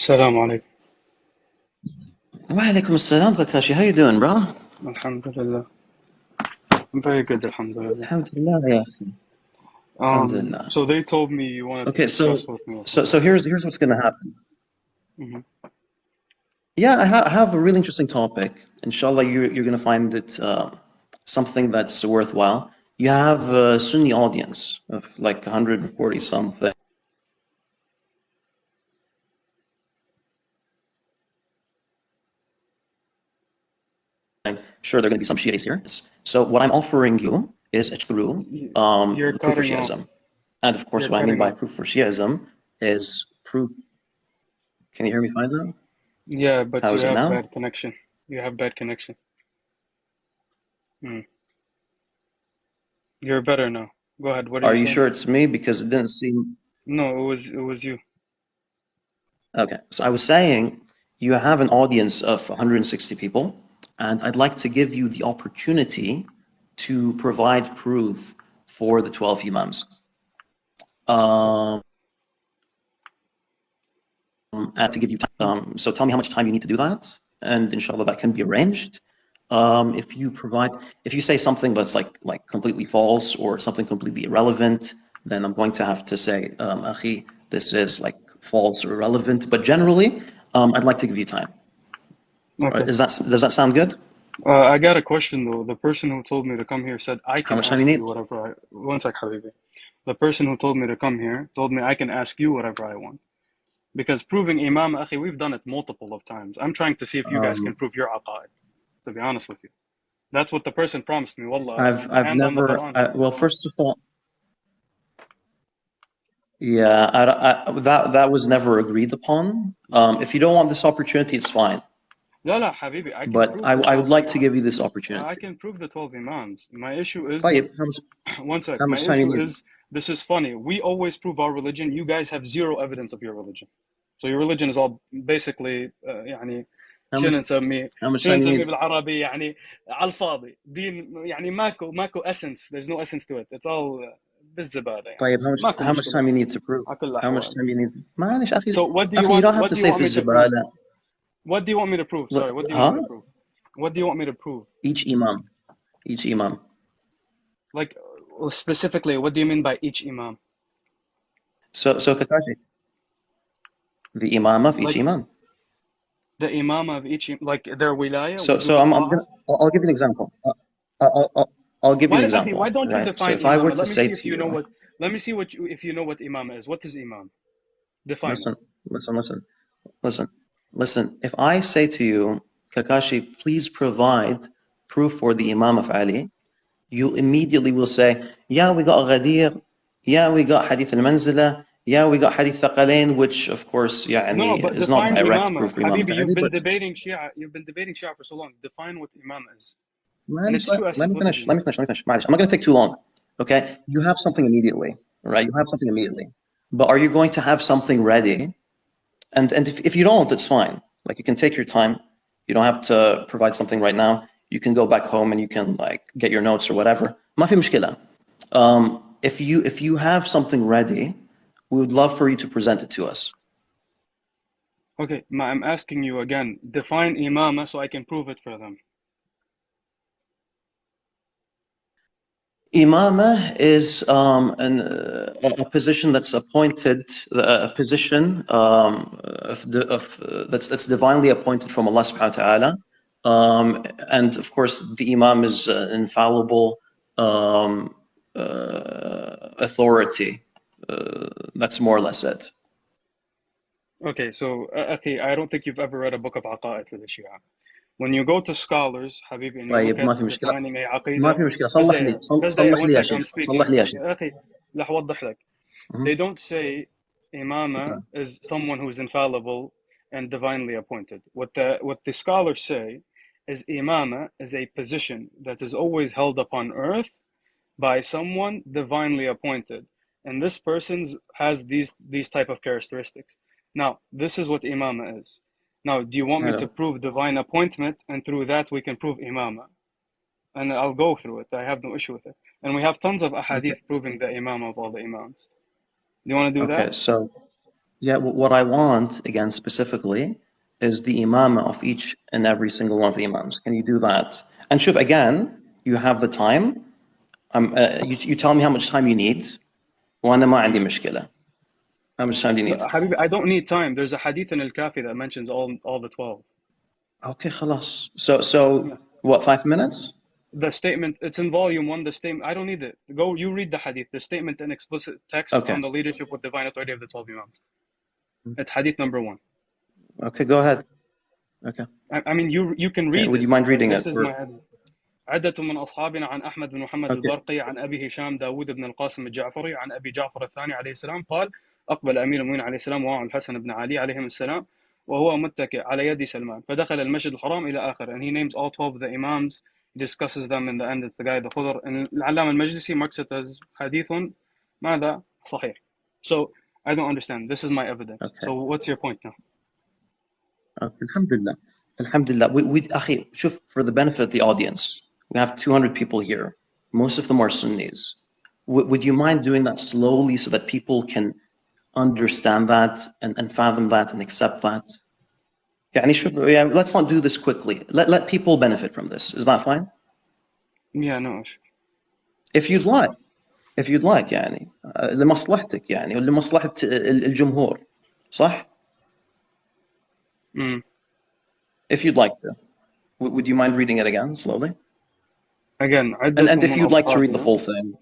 السلام عليكم. Walaikum assalam, Kakashi. How you doing, bro? الحمد لله. Very good, alhamdulillah. Alhamdulillah, yeah. Alhamdulillah. So they told me you wanted to Okay, discuss with me or so something. so here's what's gonna happen. hmm Yeah, I have a really interesting topic. Inshallah, you're gonna find it something that's worthwhile. You have a Sunni audience of like 140 something. Sure, there are gonna be some Shias here. So what I'm offering you is through You're proof for cutting off. Shiism, and of course, You're what I mean cutting by off. proof for Shiism is proof. Can you hear me fine now? Yeah, but How you is it have now? bad connection. You have bad connection. Mm. You're better now. Go ahead. What are Are you you saying? sure it's me? Because it didn't seem. No, it was you. Okay. So I was saying you have an audience of 160 people, and I'd like to give you the opportunity to provide proof for the 12 imams. Um, and to give you time. So tell me how much time you need to do that, and inshallah that can be arranged. If you provide, if you say something that's like completely false or something completely irrelevant, then I'm going to have to say, Akhi, this is like false or irrelevant. But generally, I'd like to give you time. Okay. Does that sound good? I got a question though. The person who told me to come here said I How can much time you ask need? you whatever I. One sec, Habibi. The person who told me to come here told me I can ask you whatever I want. Because proving Imam, akhi, we've done it multiple of times. I'm trying to see if you guys can Um, prove your aqa'id, to be honest with you. That's what the person promised me. Wallah, I've hands on the never. Quran. Well, first of all, yeah, that was never agreed upon. If you don't want this opportunity, it's fine. لا لا حبيبي, I can But prove the I would 12 like to give you Imams. this I opportunity. can prove the 12 Imams. My issue is, طيب one sec, how my much time you issue need? is, this is funny. We always prove our religion. You guys have zero evidence of your religion. So your religion is all basically, يعني How much شنو نسميه how much شنو time you نسميه need? بالعربي يعني على الفاضي دين يعني ماكو essence. There's no essence to it. It's all بالزبالة يعني طيب ماكو how much مشكلة time you need to prove? على كل How much الأحوال. time you need? معلش أخي So what do you أخي you want don't have what to do you say want في me to prove? الزبالة. What do you want me to prove? Sorry, what do you want me to Huh? prove? What do you want me to prove? Each imam. Each imam. Like specifically, what do you mean by each imam? So Kakashi, the imam of each Like imam. the imam of each, like their wilaya, So wujub I'm al-ta'a. gonna I'll give you an example. I'll give you an Why, akhi, why example, don't you right? So define if I were imama? to Let me say see to if you know you, what. Let me see what you, if you know what imam is. What is imam? Define it. listen, listen, listen, listen, listen. If I say to you, Kakashi, please provide proof for the imam of Ali, you immediately will say, yeah, we got Ghadir, yeah, we got Hadith al-Manzila, yeah, we got Hadith Thaqalain, which of course, No, يعني, but is not define direct imama, proof for Imam Habibi. Ali, but You've been debating Shia for so long. Define what imam is. And معلش, it's two let essence. me What is finish, let imam? me finish, let me finish. معلش, I'm not going to take too long, okay? You have something immediately, right? You have something immediately. But are you going to have something ready? And if you don't, it's fine. Like you can take your time. You don't have to provide something right now. You can go back home and you can like get your notes or whatever. ما في مشكلة. If you have something ready, we would love for you to present it to us. Okay, I'm asking you again. Define imama so I can prove it for them. Imama is a position that's appointed, a position that's divinely appointed from Allah subhanahu wa ta'ala. And of course, the Imam is an infallible authority. That's more or less it. Okay, so akhi, I don't think you've ever read a book of aqa'id for the Shia. When you go to scholars, Habibi, and you look طيب at ما في مشكلة defining a ما aqidah, في مشكلة بس صلح لي دقيقة بس دقيقة صلح one لي يا sec, I'm شيخ صلح speaking. لي يا شيخ. يا أخي رح أوضح لك. They don't say imama is someone who's infallible and divinely appointed. What the scholars say is imama is a position that is always held upon earth by someone divinely appointed, and this person has these type of characteristics. Now, this is what imama is. Now, do you want me to حلو. prove divine appointment, and through that we can prove imama? And I'll go through it. I have no issue with it. And we have tons of Okay. ahadith proving the imam of all the imams. Do you want to do Okay. that? So Yeah, what I want, again, specifically, is the imam of each and every single one of the imams. Can you do that? And Shuf, again, you have the time. You tell me how much time you need. وأنا ما عندي مشكلة. How much time do you need? Habibi, I don't need time. There's a hadith in Al-Kafi that mentions all the 12. Okay, خلاص. So what, 5 minutes? The statement, it's in volume 1, the statement, I don't need it. Go, you read the hadith, the statement in explicit text Okay. on the leadership with divine authority of the 12 Imams. It's hadith number 1. Okay, go ahead. Okay. I mean, you can read Would it. you mind reading This it? is my hadith. عدة من أصحابنا عن أحمد بن محمد Okay. البرقي عن أبي هشام داود بن القاسم الجعفري عن أبي جعفر الثاني عليه السلام قال أقبل أمير المؤمنين عليه السلام وهو الحسن بن علي عليهم السلام وهو متكئ على يد سلمان فدخل المسجد الحرام إلى آخر, and he names all 12 of the Imams, he discusses them in the end. It's the guy the Khudr, and العلامة المجلسي marks it as حديث ماذا صحيح. So I don't understand. This is my evidence. Okay. So what's your point now? Okay. Alhamdulillah. Alhamdulillah. أخي, شوف, for the benefit of the audience, we have 200 people here. Most of them are Sunnis. Would you mind doing that slowly so that people can understand that and fathom that and accept that? Yeah, let's not do this quickly. Let people benefit from this. Is that fine? Yeah, no. If you'd like يعني لمصلحتك يعني ولمصلحة الجمهور صح؟ If you'd like to. Would you mind reading it again slowly? Again, and if you'd like to read the full thing.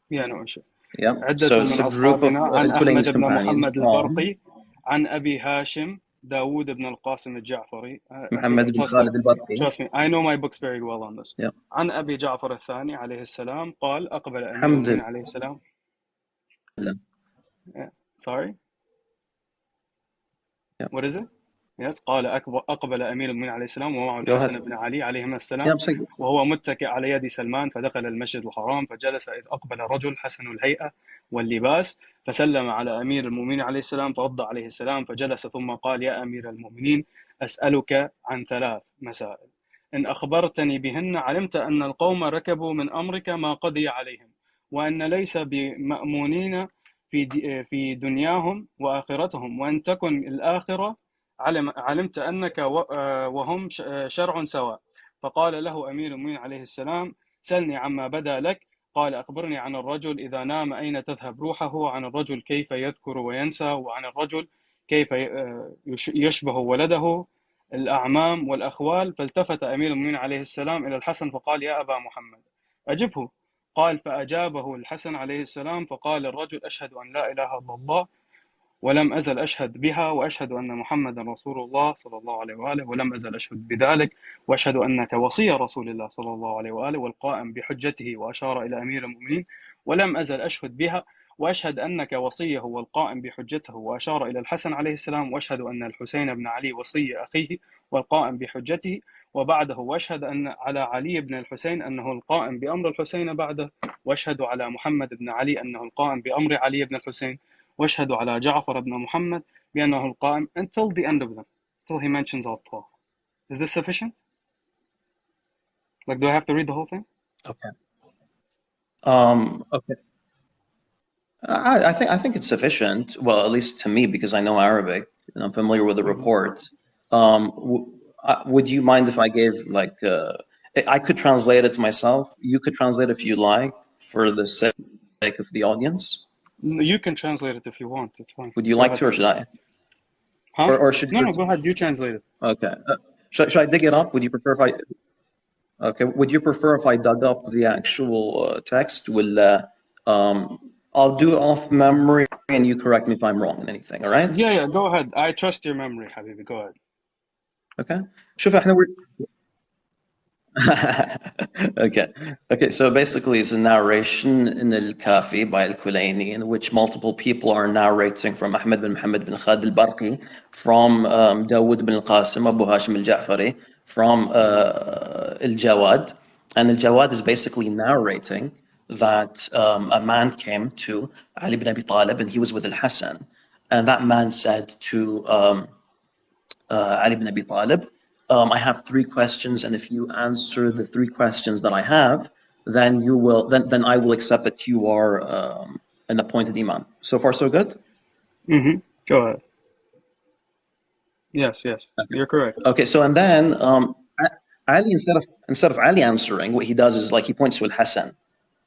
Yeah, no issue. Yeah. عدة So من it's a group of أصحابنا عن Al-Kulayni's أحمد بن companions محمد البرقي عن أبي هاشم داود بن القاسم الجعفري. محمد بن خالد البرقي. Trust me, I know my books very well on this. Yeah. عن أبي جعفر الثاني عليه السلام قال أقبل أمير المؤمنين عليه السلام. Sorry? Yeah. What is it? Yes, قال أقبل أمير المؤمنين عليه السلام ومعه الحسن بن علي عليهما السلام وهو متكئ على يد سلمان فدخل المسجد الحرام فجلس إذ أقبل رجل حسن الهيئة واللباس فسلم على أمير المؤمنين عليه السلام فوضع عليه السلام فجلس ثم قال يا أمير المؤمنين أسألك عن 3 مسائل إن أخبرتني بهن علمت أن القوم ركبوا من أمرك ما قضي عليهم وأن ليس بمأمونين في دنياهم وآخرتهم وأن تكن الآخرة علمت أنك وهم شرع سواء فقال له أمير المؤمنين عليه السلام سلني عما بدا لك قال أخبرني عن الرجل إذا نام أين تذهب روحه وعن الرجل كيف يذكر وينسى وعن الرجل كيف يشبه ولده الأعمام والأخوال فالتفت أمير المؤمنين عليه السلام إلى الحسن فقال يا أبا محمد أجبه قال فأجابه الحسن عليه السلام فقال الرجل أشهد أن لا إله إلا الله ولم أزل أشهد بها وأشهد أن محمدا رسول الله صلى الله عليه وآله ولم أزل أشهد بذلك وأشهد أنك وصي رسول الله صلى الله عليه وآله والقائم بحجته وأشار إلى أمير المؤمنين ولم أزل أشهد بها وأشهد أنك وصيه والقائم بحجته وأشار إلى الحسن عليه السلام وأشهد أن الحسين بن علي وصي أخيه والقائم بحجته وبعده وأشهد أن على علي بن الحسين أنه القائم بأمر الحسين بعده وأشهد على محمد بن علي أنه القائم بأمر علي بن الحسين واشهد على جعفر بن محمد بأنه القائم until the end of them, till he mentions all 12. Is this sufficient? Like, do I have to read the whole thing? Okay. Okay. I think it's sufficient. Well, at least to me, because I know Arabic and I'm familiar with the report. Would you mind if I gave I could translate it myself. You could translate if you like, for the sake of the audience. You can translate it if you want. It's fine. Would you like to, or should I? Huh? Or should no, go ahead. You translate it. Okay. Should I dig it up? Would you prefer if I? Okay. Would you prefer if I dug up the actual text? I'll do it off memory, and you correct me if I'm wrong in anything. All right? Yeah. Go ahead. I trust your memory, Habibi. Go ahead. Okay. شوف احنا Okay, so basically it's a narration in Al-Kafi by Al-Kulayni in which multiple people are narrating from Ahmad bin Muhammad bin Khalid al-Barqi, from Dawood bin al-Qasim, Abu Hashim al-Ja'fari, from Al-Jawad. And Al-Jawad is basically narrating that a man came to Ali bin Abi Talib and he was with Al-Hassan. And that man said to Ali bin Abi Talib, I have 3 questions, and if you answer the 3 questions that I have, then you will. Then I will accept that you are an appointed imam. So far, so good. Go ahead. Yes, you're correct. Okay, so and then Ali, instead of Ali answering, what he does is like he points to Al-Hasan,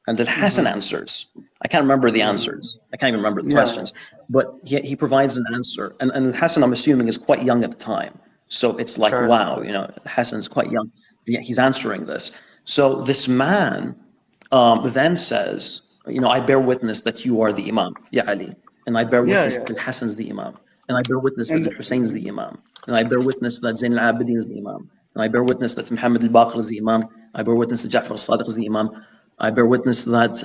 and Al-Hasan answers. I can't remember the answers. I can't even remember the questions, but he provides an answer. And Al-Hasan, I'm assuming, is quite young at the time. So it's like, wow, you know, Hassan's quite young. He's answering this. So this man then says, you know, I bear witness that you are the Imam, Ya Ali. And I bear witness that Hassan's the Imam. And I bear witness that Hussein is the Imam. And I bear witness that Zain al-Abidin is the Imam. And I bear witness that Muhammad al-Baqir is the Imam. I bear witness that Ja'far al-Sadiq is the Imam. I bear witness that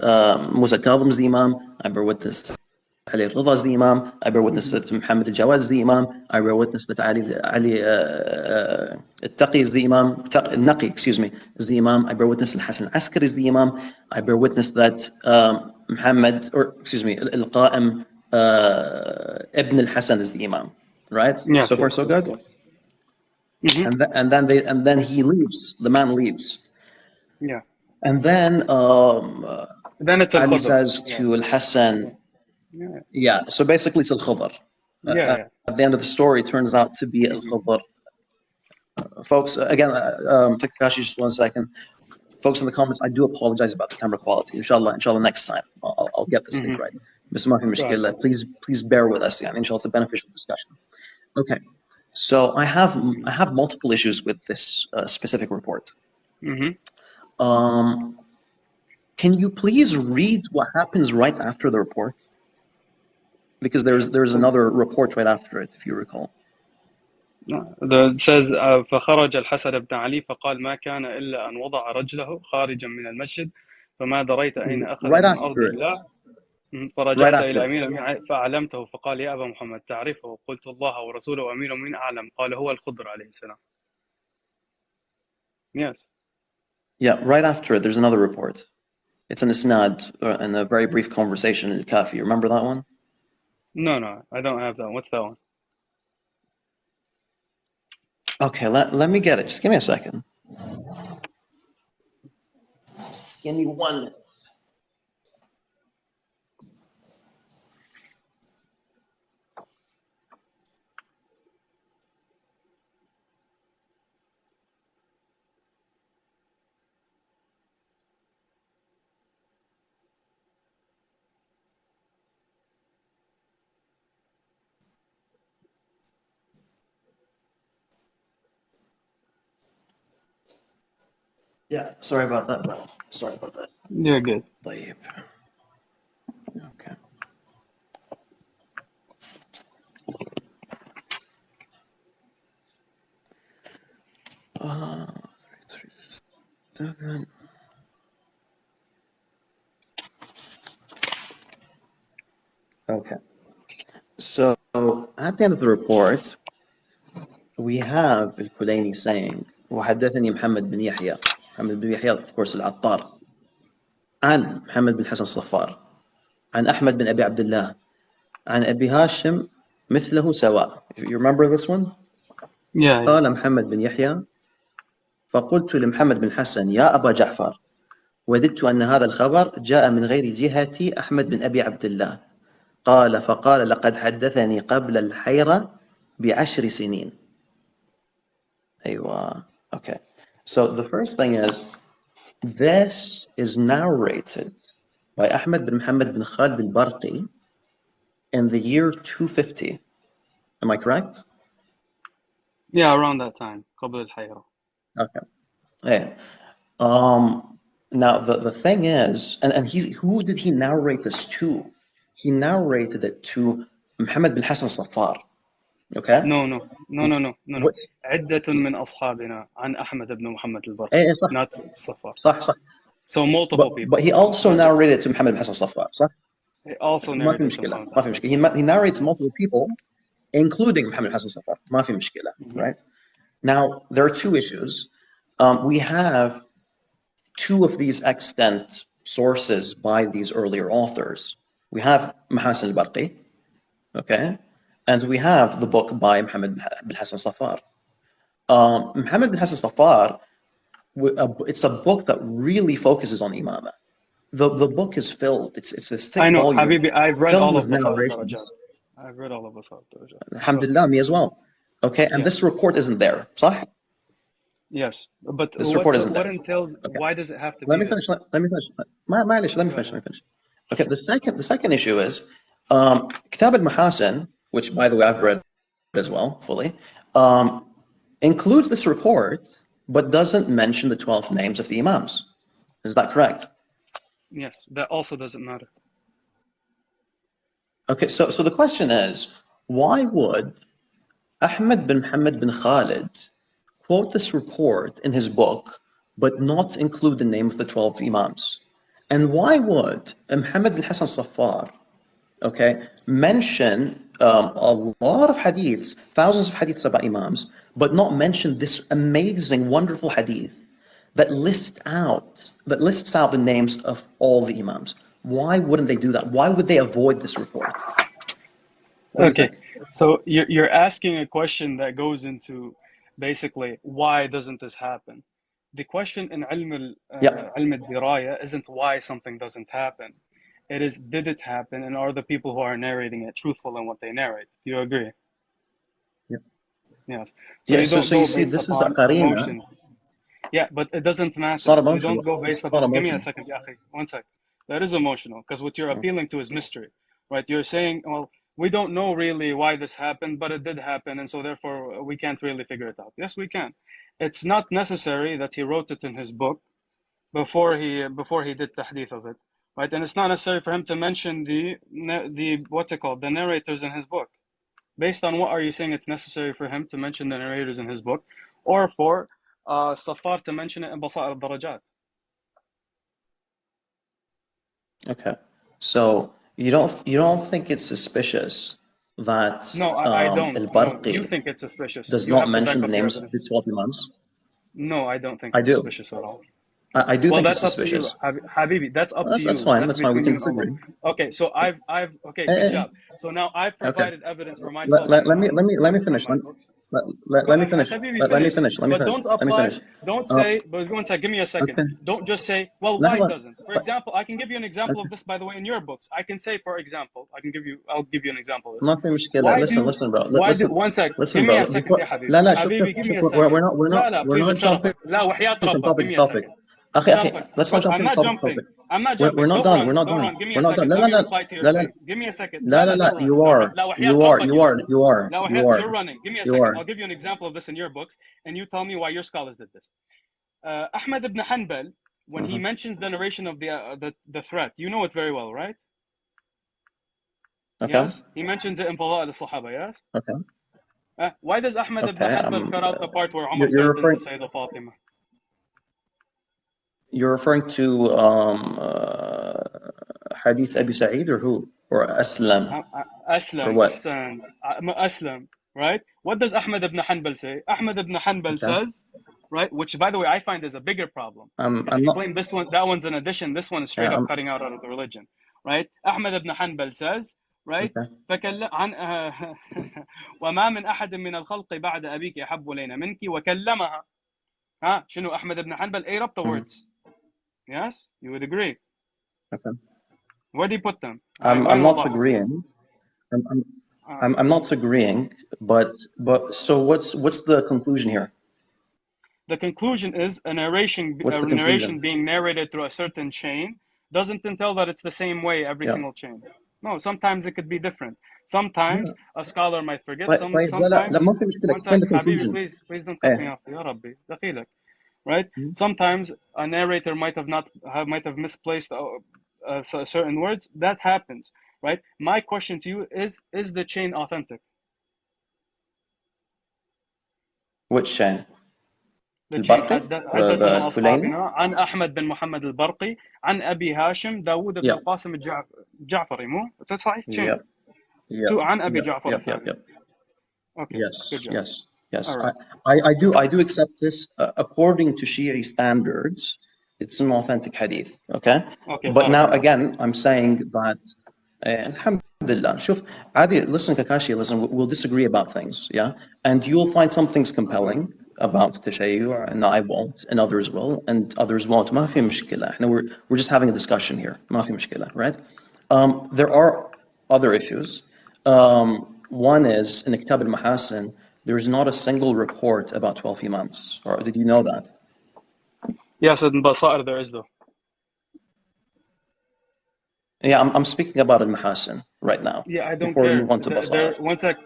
Musa Kadhim is the Imam. I bear witness that Ali al-Ridha is the Imam. I bear witness that Muhammad al-Jawad is the Imam. I bear witness that Ali al-Taqi is the Imam. Al-Naqi, excuse me, is the Imam. I bear witness that Hassan al-Askari is the Imam. I bear witness that Muhammad, or excuse me, al-Qa'im Ibn al-Hasan is the Imam. Right? So far, so good? And then he leaves. The man leaves. Yeah. And then it's Ali says to Al-Hassan, so basically it's Al-Khudr. At the end of the story, it turns out to be Al-Khudr. Folks, again, Takashi, just 1 second. Folks in the comments, I do apologize about the camera quality. Inshallah, next time, I'll get this thing right. Mr. Mafi Mishkillah, please bear with us. Inshallah, it's a beneficial discussion. Okay, so I have multiple issues with this specific report. Can you please read what happens right after the report? Because there's another report right after it, if you recall. It says فخرج الحسن بن علي فقال ما كان إلا أن وضع رجله خارجا من المسجد فما دريت أين أخذ من أرض الله فرجعت إلى أمير المؤمنين فأعلمته فقال يا أبا محمد تعرفه قلت الله ورسوله وأمير المؤمنين أعلم قال هو الخضر عليه السلام. Yes. Yeah, right after it, there's another report. It's an isnad and a very brief conversation in Al-Kafi. Remember that one? No, I don't have that one. What's that one? Okay, let me get it. Just give me a second. Just give me 1 minute. Yeah, sorry about that, bro. Sorry about that. You're good. Okay. Okay. So at the end of the report, we have Al-Kulaini saying, وحدثني محمد بن يحيى. محمد بن يحيى, of course, العطار. عن محمد بن حسن الصفار. عن أحمد بن أبي عبد الله. عن أبي هاشم مثله سواء. You remember this one? Yeah. قال محمد بن يحيى فقلت لمحمد بن حسن يا أبا جعفر وددت أن هذا الخبر جاء من غير جهة أحمد بن أبي عبد الله فقال لقد حدثني قبل الحيرة ب10 سنين. أيوة. Okay. So the first thing is, this is narrated by Ahmed bin Muhammad bin Khalid al-Barqi in the year 250. Am I correct? Yeah, around that time. قبل الحيرة. Okay. Yeah. Now the thing is, and who did he narrate this to? He narrated it to Muhammad bin Hassan al-Saffar. Okay? No. عدة من أصحابنا عن أحمد بن محمد البرقي. Not الصفار. صح. So multiple people. But he also narrated to Muhammad bin Hassan al-Saffar, صح? He also narrated to Muhammad. ما في مشكلة. He narrates to multiple people, including Muhammad bin Hassan al-Saffar. ما في مشكلة, right? Now, there are two issues. We have two of these extant sources by these earlier authors. We have Hassan al-Barqi, okay? And we have the book by Muhammad bin Hassan al-Saffar. Muhammad bin Hassan al-Saffar, it's a book that really focuses on Imamah. The book is filled. It's this thick volume. Habibi, I've read all of the I've read all of us. Alhamdulillah, me as well. Okay, and yes. this report isn't there, صح? Yes, but This report isn't what there. entails? Okay. Why does it have to Let be me finish. there? Let me finish. Let me finish. Okay, the second issue is Kitab al-Mahasin, which by the way I've read as well fully, includes this report but doesn't mention the 12 names of the Imams. Is that correct? Yes, that also doesn't matter. Okay, so the question is, why would Ahmed bin Muhammad bin Khalid quote this report in his book but not include the name of the 12 Imams? And why would Muhammad bin Hassan Safar, okay, mention a lot of hadiths, thousands of hadiths about Imams, but not mention this amazing, wonderful hadith that lists out the names of all the Imams? Why wouldn't they do that? Why would they avoid this report? What do you Okay, think? so you're asking a question that goes into basically why doesn't this happen? The question in ilm al-diraya isn't why something doesn't happen. It is, did it happen, and are the people who are narrating it truthful in what they narrate? Do you agree? Yeah. Yes. So Yeah, you don't so go you see, based this is the upon qarina. emotion. Yeah, but it doesn't It's matter. not You emotional. don't go It's based not upon. Give me a emotional. second, ya akhi. One sec. That is emotional because what you're appealing to is mystery, right? You're saying, well, we don't know really why this happened, but it did happen, and so therefore we can't really figure it out. Yes, we can. It's not necessary that he wrote it in his book before he did tahdith of it, right? And it's not necessary for him to mention the what's it called, the narrators in his book. Based on what are you saying it's necessary for him to mention the narrators in his book, or for Safar to mention it in Basa'ir al-Darajat? Okay. So you don't think it's suspicious that No, I don't. No, you al-Barqi think it's suspicious. does You not have to mention back the up your names of the evidence. 12 Imams? No, I don't think I it's do. suspicious at all. I do Well, think it's that's up to suspicious. you, Habibi. That's up to That's you. fine. That's That's fine. We between can you and Allah. disagree. Okay, so okay, Eh, good eh, job. So now I've okay. provided evidence for my 12 Let me let Imams me let me from finish. my books. Let me finish. Habibi, Let me finish. finish. Let me But finish. don't Let me apply, finish. don't Uh, say, but one sec, give me a second. okay. Don't just say, well, why لحظة. doesn't? For example, I can give you an example of Okay. this, by the way, in your books. I can say, for example, I'll give you an example of this. ما في مشكلة. Why do you, Listen, bro. one sec, Listen, give me a bro. second, يا لا حبيبي. لا شوف حبيبي, give me a we're second. not we're not لا, we're please, not jumping بشرفك. لا, وحياة from ربك, give topic me to a topic. second. أخي, let's not jump I'm from not topic to jumping. topic. I'm not We're jumping. not Don't done. run. We're not Don't done. run. Give me We're a not done. second. لا Let لا me لا reply to your لا لا thing. Give me a second. لا لا لا. Don't run. You are لا, وحياة you are ربك you you are run. you are لا, you وحياة, are you're running. Give me a you second. are. I'll give you an example of this in your books, and you tell me why your scholars did this. Ahmad ibn Hanbal, when he mentions the narration of the threat, you know it very well, right? Okay. Yes? He mentions it in Fada'il al-Sahaba, yes? Okay. Why does Ahmad ibn Okay. Hanbal cut out the part where Umar You're threatens referring Sayyidah Fatima? to Hadith Abi Sa'id or who? Or Aslam? Or Aslam, what? Ahsan, Aslam, right? What does Ahmad ibn Hanbal say? Ahmad ibn Hanbal Okay. says, right, which by the way I find is a bigger problem. Because I'm if you not. claim this one, that one's an addition, this one is straight Yeah, up cutting out of the religion, right? Ahmad ibn Hanbal says, right, okay. عن وما من أحد من الخلق بعد أبيك أحب إلينا منك وكلمها. ها شنو أحمد ibn Hanbal ate up the words. Yes, you would agree. Okay. Where do you put them? I'm وين not وضعهم؟ agreeing. I'm not agreeing, but so what's the conclusion here? The conclusion is a narration being narrated through a certain chain doesn't entail that it's the same way every Yeah. single chain. No, sometimes it could be different. Sometimes a scholar might forget. طيب لا Sometimes. ما في مشكلة. One sec, Explain the Habibi, conclusion. please don't cut me إيه. off. يا ربي دخيلك. Right? Sometimes a narrator might have misplaced certain words. That happens. Right? My question to you is the chain authentic? Which chain? The chain البرقي؟ عدة من الفليني؟ أصحابنا عن أحمد بن محمد البرقي عن أبي هاشم داود بن Yeah. القاسم الجعفري مو؟ It's صحيح chain. Yep. Yep. عن أبي Yep. جعفر Yep. الثاني. Yep. Okay, Yes. good job. Yes. Yes. All right. I do accept this. According to Shia standards, it's an authentic hadith. Okay. Okay, But now barakallah. again, I'm saying that. Alhamdulillah. شوف, Adi, listen, Kakashi, listen. We'll disagree about things, yeah, and you'll find some things compelling about Tashayyu, and I won't, and others will, and others won't. ما في مشكلة. We're just having a discussion here. ما في مشكلة, right? There are other issues. One is in Kitab al-Mahasin, there is not a single report about 12 Imams. Or did you know that? Yes, in Basair there is though. Yeah, I'm speaking about al-Mahasin right now. Yeah, I don't Before we care. move on to Basair. One sec.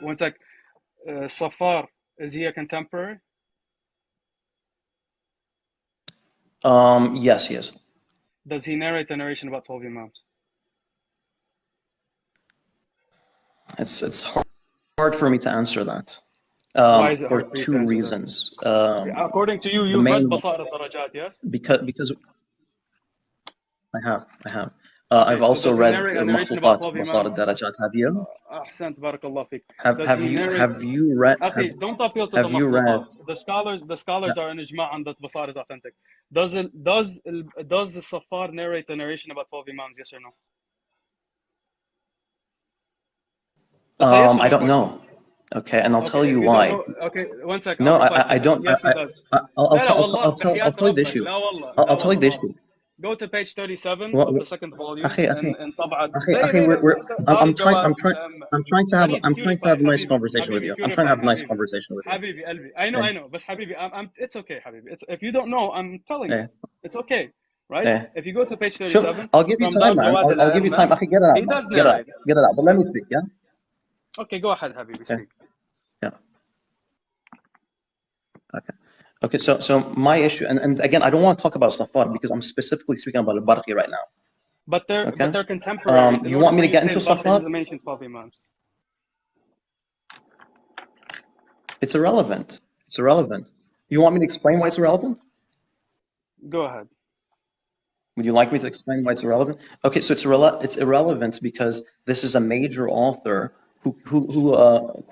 Safar, is he a contemporary? Yes, he is. Does he narrate a narration about 12 Imams? It's hard for me to answer that. Why is it For hard for you to two answer reasons. that? According to you, The you've read main Basair al-Darajat, yes? because I have. I've Okay, so also does he read narrate a narration about Makhluqat 12 Basar Imams? al-Darajat. Have you? Ahsant, barakallah fik. Have Does have he you narrate? have you read Akhi, don't appeal to the have you read? makhluqat. The scholars are in ijma' on that Basar is authentic. Does the Safar narrate a narration about 12 Imams, yes or no? That's a yes or I no don't question. know. Okay, and I'll tell Okay, if you you don't why. know, okay, one sec, I'll No, reply to I that. don't. Yes, he does. I'll لا لا tell والله I'll بحياة tell you the ربك issue. لا والله لا I'll tell you والله the ما هو. issue. Go to page 37 What, of the second volume أخي and طبعا we're دار الجواد I'm trying to have فريد I'm trying to have purify a nice حبيبي conversation with you. I'm trying to purify have a nice conversation with you. حبيبي قلبي I Yeah, know بس حبيبي it's okay حبيبي if you don't know I'm telling you yeah, it's okay right yeah. if you go to page Sure, 37 I'll give you from time, دار man. جواد I'll give you time. الأئمة أخي, get it out, he man. does narrate Get it out. But let me speak. Yeah, okay go ahead حبيبي yeah, speak yeah. Okay. Okay, so my issue, and again, I don't want to talk about Safar because I'm specifically speaking about al-Barqi right now. but Okay. they're contemporaries in You order want me for to you to get say into al-Barqi Safar? doesn't mention 12 Imams It's irrelevant. It's irrelevant. You want me to explain why it's irrelevant? go ahead Would you like me to explain why it's irrelevant? Okay, so it's irrelevant because this is a major author who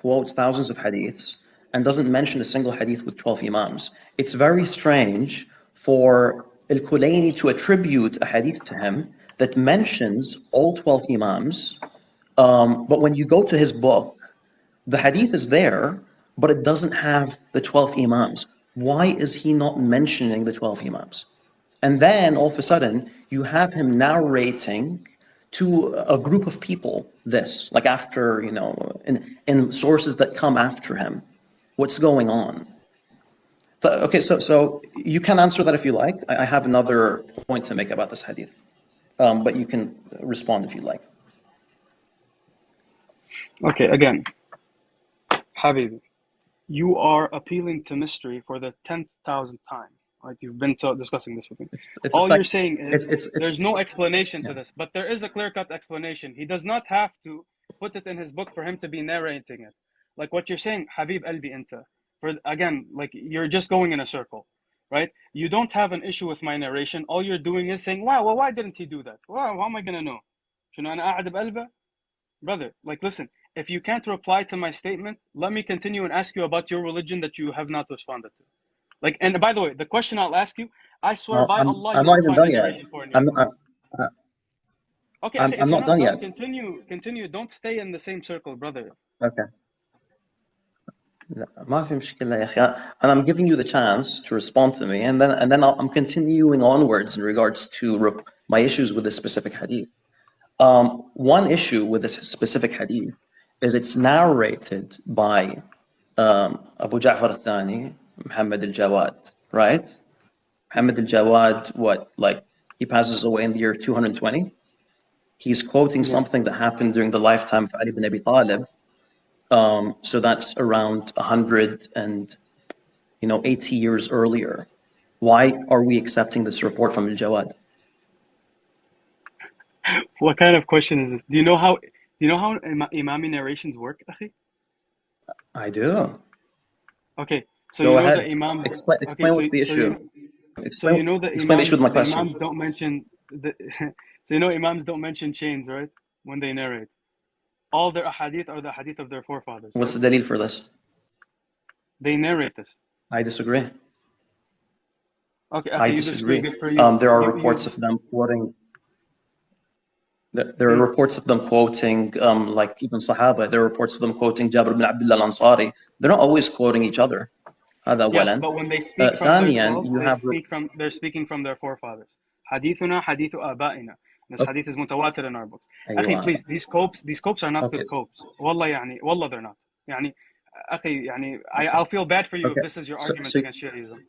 quotes thousands of hadiths and doesn't mention a single hadith with 12 imams. It's very strange for Al-Kulayni to attribute a hadith to him that mentions all 12 imams, but when you go to his book, the hadith is there, but it doesn't have the 12 imams. Why is he not mentioning the 12 imams? And then all of a sudden, you have him narrating to a group of people this, like after, in sources that come after him. What's going on? Okay, so you can answer that if you like. I have another point to make about this hadith, but you can respond if you like. okay again حبيبي you are appealing to mystery for the 10,000th time. Right? You've been discussing this with me. It's All like you're saying is it's there's no explanation yeah. to this, but there is a clear-cut explanation. He does not have to put it in his book for him to be narrating it. Like what you're saying, Habib Albi Inta. For again, like you're just going in a circle, right? You don't have an issue with my narration. All you're doing is saying, "Wow, well, why didn't he do that? Wow, how am I gonna know?" شنو أنا قاعد بقلبه؟ Brother, like listen, if you can't reply to my statement, let me continue and ask you about your religion that you have not responded to. Like, and by the way, the question I'll ask you, I swear by Allah, I'm you not won't even find a done yet. narration for in your I'm books. Okay, okay, if I'm you're not not done done, yet. continue. Don't stay in the same circle, brother. Okay. لا ما في مشكلة يا أخي. And I'm giving you the chance to respond to me, and then I'm continuing onwards in regards to my issues with this specific hadith. One issue with this specific hadith is it's narrated by Abu Ja'far al-Thani, Muhammad al-Jawad, right? Muhammad al-Jawad, like he passes away in the year 220. He's quoting Yeah. something that happened during the lifetime of Ali ibn Abi Talib. So that's around 180 years earlier. Why are we accepting this report from al-Jawad? What kind of question is this? Do you know how Imami narrations work, akhi? I do. Okay, so Go you know ahead. the Imam. Okay, Explain what's the issue. so you know the Explain the issue Imams. with my The question. Imams don't mention the. So you know Imams don't mention chains, right? When they narrate, all their ahadith are the hadith of their forefathers. What's Yes? the dalil for this? They narrate this. I disagree. Okay, I you disagree. disagree. Good for you. There are reports of them quoting. There are reports of them quoting, like even Sahaba. There are reports of them quoting Jabir ibn Abdullah al-Ansari. They're not always quoting each other. Yes, أولا. but when they speak from ثانيا, themselves, you have they're speaking from their forefathers. حديثنا حديث آبائنا. This hadith is mutawatir in our books. أيوة. Akhi, please, these copes are not good copes. Wallah, they're not. Yani, akhi, I'll feel bad for you if this is your argument against Shiaism.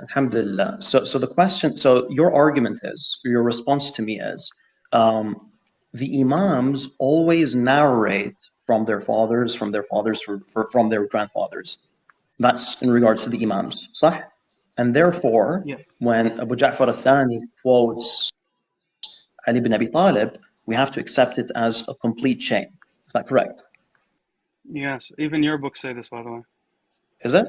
Alhamdulillah. So the question, so your argument is, your response to me is, the Imams always narrate from their fathers, from their grandfathers. That's in regards to the Imams, صح? And therefore, yes, when Abu Ja'far al-Thani quotes Ali ibn Abi Talib, we have to accept it as a complete chain. Is that correct? Yes, even your books say this, by the way. Is it?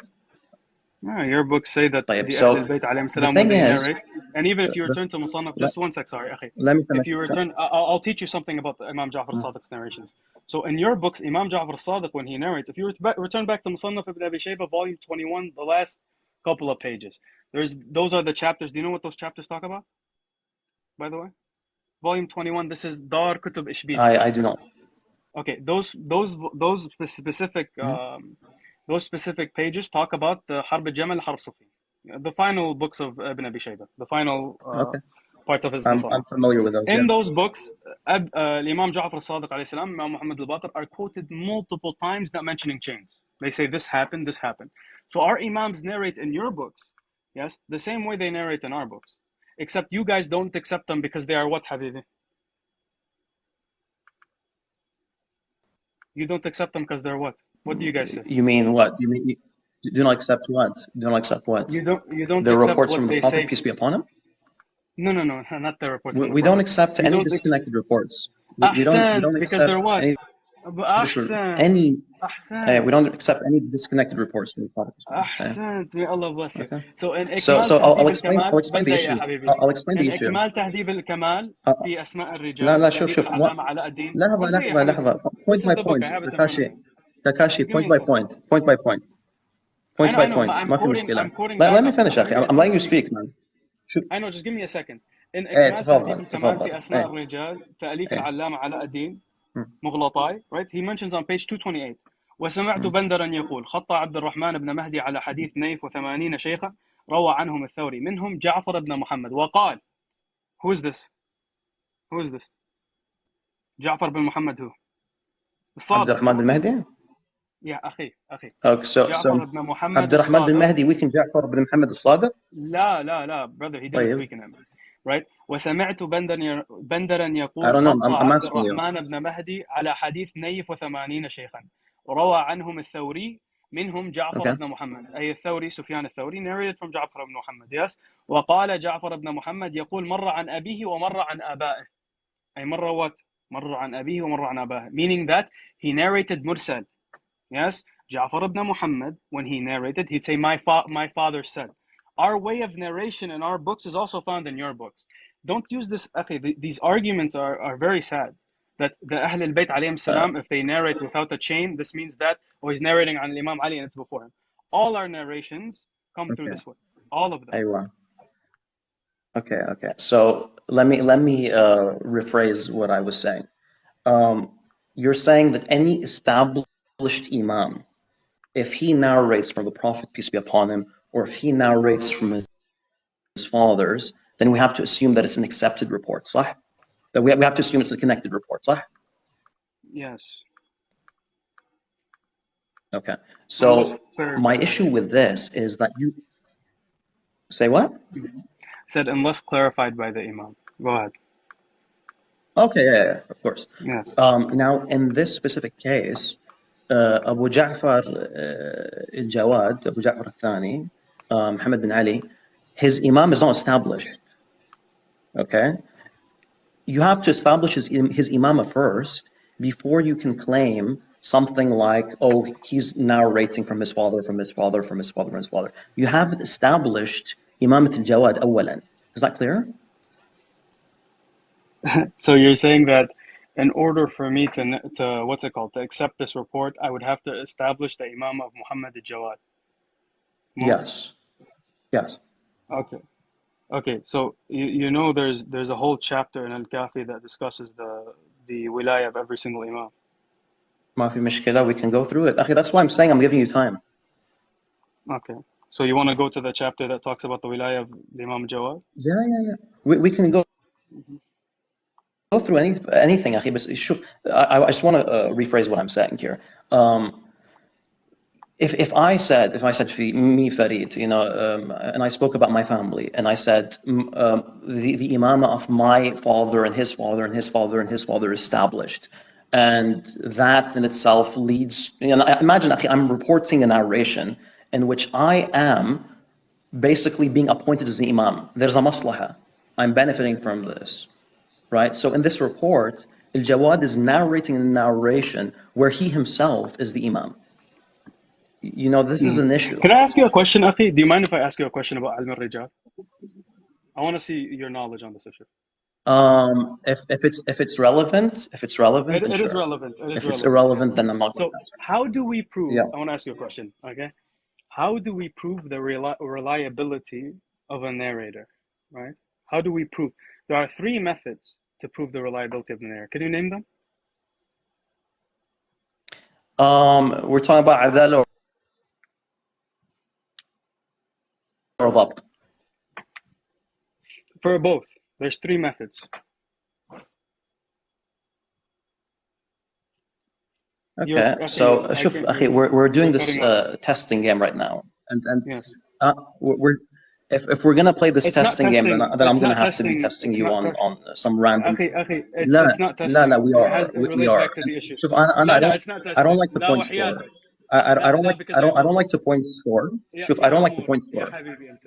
Yeah, your books say that طيب, the so Ahl al-Bayt alayhim salam, the when thing they is, narrate, and even if you return to Musannaf, just one sec, sorry, akhi. let me finish. If you return, I'll teach you something about the Imam Ja'far al-Sadiq's narrations. So in your books, Imam Ja'far al-Sadiq, when he narrates, if you return back to Musannaf ibn Abi Shayba, volume 21, the last couple of pages, those are the chapters. Do you know what those chapters talk about? By the way, volume 21. This is Dar Kutub Ishbil. I do not. Okay, those specific pages talk about the Harb al-Jamal, Harb Siffin, the final books of Ibn Abi Shayba, the final part of his Musannaf. I'm familiar with those. In those books, Imam Ja'far al-Sadiq alayhi salam, Imam Muhammad al-Baqir are quoted multiple times, not mentioning chains. They say this happened, this happened. So our Imams narrate in your books, yes, the same way they narrate in our books, except you guys don't accept them because they are what, Habibi? You don't accept them because they're what? What do you guys say? You mean what? You mean you do not accept what? Do not accept what? You don't the accept reports what from the they Prophet, say. peace be upon him? No, not the reports. We don't accept any disconnected reports. We don't because accept they're what? any we don't accept any disconnected reports from the Prophet. أحسنت. May Allah bless you. Okay. So in So I'll explain the issue. I'll explain the issue. إكمال تهذيب الكمال في أسماء الرجال. لا شوف العلامة علاء الدين. لحظة point by point. Takashi, point by point. I know, but I'm quoting let me finish أخي. I'm letting you speak, man. I know, just give me a second. In إكمال تهذيب الكمال في أسماء الرجال الرجال تأليف العلامة علاء الدين مغلطاي, right? He mentions on page 228. وسمعت بندرا يقول خط عبد الرحمن بن مهدي على حديث نيف 80 شيخا روى عنهم الثوري منهم جعفر بن محمد وقال. Who is this? جعفر بن محمد هو الصادق. عبد الرحمن بن مهدي. يا أخي Okay, so جعفر بن محمد عبد الرحمن بن مهدي weaken جعفر بن محمد الصادق. لا brother, he didn't weaken him, right? وسمعت بندرا يقول خط عبد الرحمن بن مهدي على حديث نيف 80 شيخا روى عنهم الثوري منهم جعفر بن محمد, أي الثوري سفيان الثوري, narrated from جعفر بن محمد, yes. وقال جعفر بن محمد يقول مر عن أبيه ومر عن آبائه, أي مر عن أبيه ومر عن آبائه, meaning that he narrated mursal, yes. جعفر بن Muhammad, when he narrated, he'd say my father said. Our way of narration in our books is also found in your books. Don't use this, akhi. These arguments are very sad. That the Ahl al-Bayt alayhim salam, if they narrate without a chain, this means that, he's narrating on Imam Ali and it's before him. All our narrations come through this way. All of them. Aywa. Okay. So let me rephrase what I was saying. You're saying that any established Imam, if he narrates from the Prophet, peace be upon him, or if he narrates from his fathers, then we have to assume that it's an accepted report, صح? That we have to assume it's a connected report, صح? Yes. Okay. So my issue with this is that you say what? Said unless clarified by the Imam. Go ahead. Okay, yeah, of course. Yes. Now, in this specific case, Abu Ja'far al-Jawad, Abu Ja'far al-Thani, Muhammad bin Ali, his Imam is not established. Okay? You have to establish his Imamah first before you can claim something like, oh, he's narrating from his father, from his father, from his father, from his father. You haven't established Imamat al-Jawad awalan. Is that clear? So you're saying that in order for me to to accept this report, I would have to establish the Imam of Muhammad al-Jawad? Yes. Okay. So you know there's a whole chapter in Al-Kafi that discusses the wilaya of every single Imam. ما في مشكلة, we can go through it. أخي, that's why I'm saying I'm giving you time. Okay. So you want to go to the chapter that talks about the wilaya of the Imam Jawad? Yeah. We can go go through anything, أخي, بس شوف, I just want to rephrase what I'm saying here. If I said في me Farid, and I spoke about my family, and I said the imam of my father and his father and his father and his father established, and that in itself leads. Imagine, أخي, I'm reporting a narration in which I am basically being appointed as the imam. There's a maslaha. I'm benefiting from this, right? So in this report, Al-Jawad is narrating a narration where he himself is the imam. This is an issue. Can I ask you a question, Akhi? Do you mind if I ask you a question about Ilm al-Rijal? I want to see your knowledge on this issue. If it's relevant, it sure. is relevant. If it's irrelevant, then I'm not. So how do we prove? Yeah. I want to ask you a question. Okay, how do we prove the reliability of a narrator? Right? How do we prove? There are 3 methods to prove the reliability of the narrator. Can you name them? We're talking about عدالة or ضبط. For both, there's 3 methods. Okay, so شوف أخي, we're doing this testing game right now, and yes. If we're gonna play this testing game, then I'm gonna have to be testing you on some random. أخي, it's not testing. No, we are. We are. Back to the issue. شوف, it's not testing. I don't like to point score. I don't like to point score. شوف, I don't like to point score.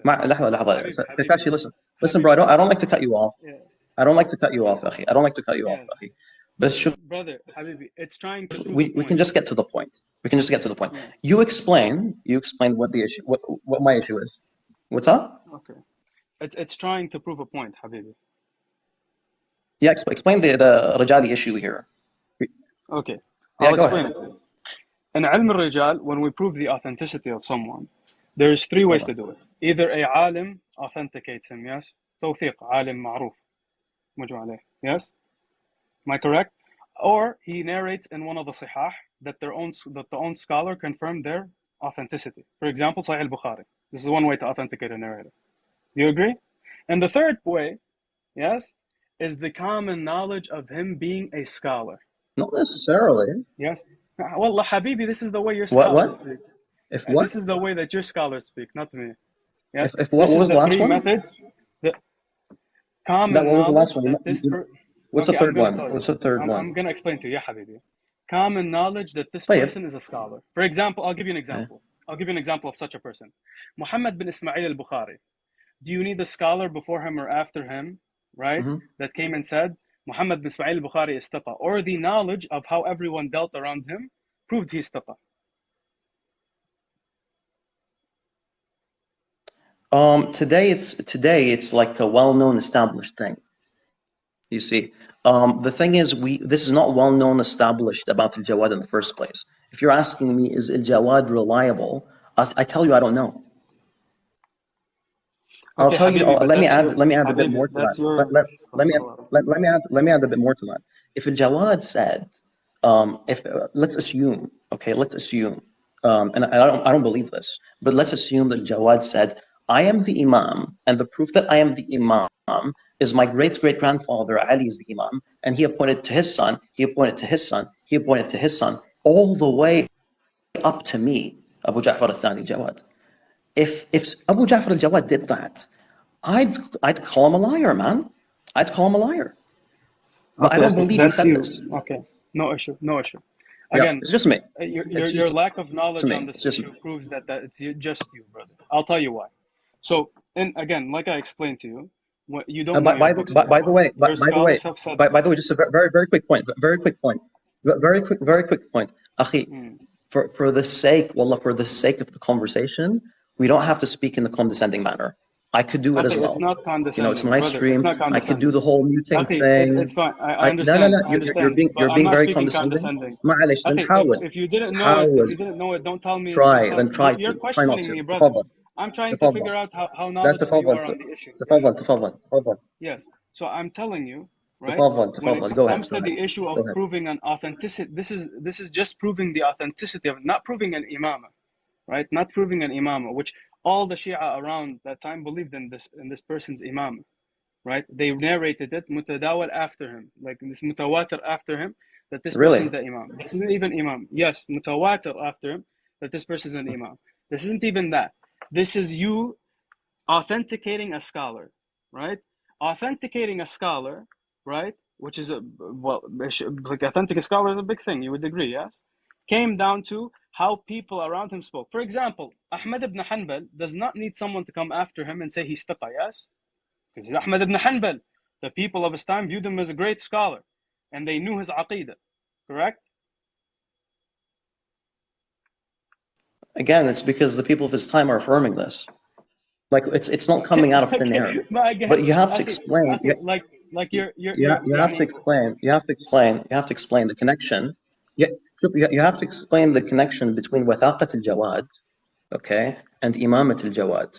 لحظة. Listen, bro. I don't like to cut you off. I don't like to cut you off, أخي. I don't like to cut you off, أخي. But brother, Habibi, it's trying to prove we can just get to the point. Yeah. You explain what the issue, what my issue is. What's up? Okay. It's trying to prove a point, Habibi. Yeah, explain the Rajali issue here. Okay. I'll explain it to you. In Ilm al-Rijal, when we prove the authenticity of someone, there's 3 ways to do it. Either a alim authenticates him, yes? توثيق, alim ma'ruf. Yes? Am I correct? Or he narrates in one of the Sihah that the own scholar confirmed their authenticity. For example, Sahih al-Bukhari. This is one way to authenticate a narrator. Do you agree? And the third way, yes, is the common knowledge of him being a scholar. Not necessarily. Yes. Wallah, Habibi, this is the way your scholars speak. If what? This is the way that your scholars speak, not me. Yes. If what was the last 3 one? methods. The common knowledge that this What's the third one? What's the third one? I'm going to explain to you, Habibi. Common knowledge that this person is a scholar. For example, I'll give you an example. I'll give you an example of such a person. Muhammad bin Ismail al-Bukhari. Do you need a scholar before him or after him, right? That came and said, Muhammad bin Ismail al-Bukhari is taqa. Or the knowledge of how everyone dealt around him proved he's taqa. Today it's like a well-known established thing. You see, the thing is, this is not well-known established about Al-Jawad in the first place. If you're asking me, is Al-Jawad reliable? I tell you, I don't know. I'll tell you. Let me add a bit more to that. Let me add a bit more to that. If Al-Jawad said, let's assume, and I don't believe this, but let's assume that Jawad said, I am the Imam, and the proof that I am the Imam is my great-great-grandfather Ali is the Imam, and he appointed to his son, he appointed to his son, he appointed to his son, all the way up to me, Abu Ja'far al-Thani Jawad. If Abu Ja'far al-Jawad did that, I'd call him a liar, man. I'd call him a liar. But I don't believe he said this. Okay, no issue. Again, it's just me. Your lack of knowledge on this issue proves that it's just you, brother. I'll tell you why. So, and again, like I explained to you, what you don't know. By the way, just a very quick point. Very quick point. Akhi, for the sake, wallah, for the sake of the conversation, we don't have to speak in a condescending manner. I could do it as well. It's not condescending. It's my stream. I could do the whole muting thing. It's fine. I understand. No. You're being very condescending. If you didn't know it, don't tell me. Try You're not questioning to. me, brother. I'm trying to figure out how knowledgeable you are on the issue. تفضل. Yes. So I'm telling you, right? When it comes to the issue of proving an authenticity, this is just proving the authenticity of, not proving an imama, right? Not proving an imama, which all the Shia around that time believed in this person's imam, right? They narrated it mutadawal after him, like this mutawatir after him, that this person Really? is the imam. This isn't even imam. Yes, mutawatir after him, that this person is an imam. This isn't even that. This is you authenticating a scholar, right? Authenticating a scholar, right? Which is like authentic a scholar is a big thing. You would agree, yes? Came down to how people around him spoke. For example, Ahmad ibn Hanbal does not need someone to come after him and say he's thiqa, yes? Because he's Ahmad ibn Hanbal. The people of his time viewed him as a great scholar, and they knew his aqidah, correct? Again, it's because the people of his time are affirming this. Like it's not coming out of thin air. But you have to explain. Like you're You have to explain. You have to explain. You have to explain the connection. You have to explain the connection between wathaqat al-jawad, okay, and imamat al-jawad.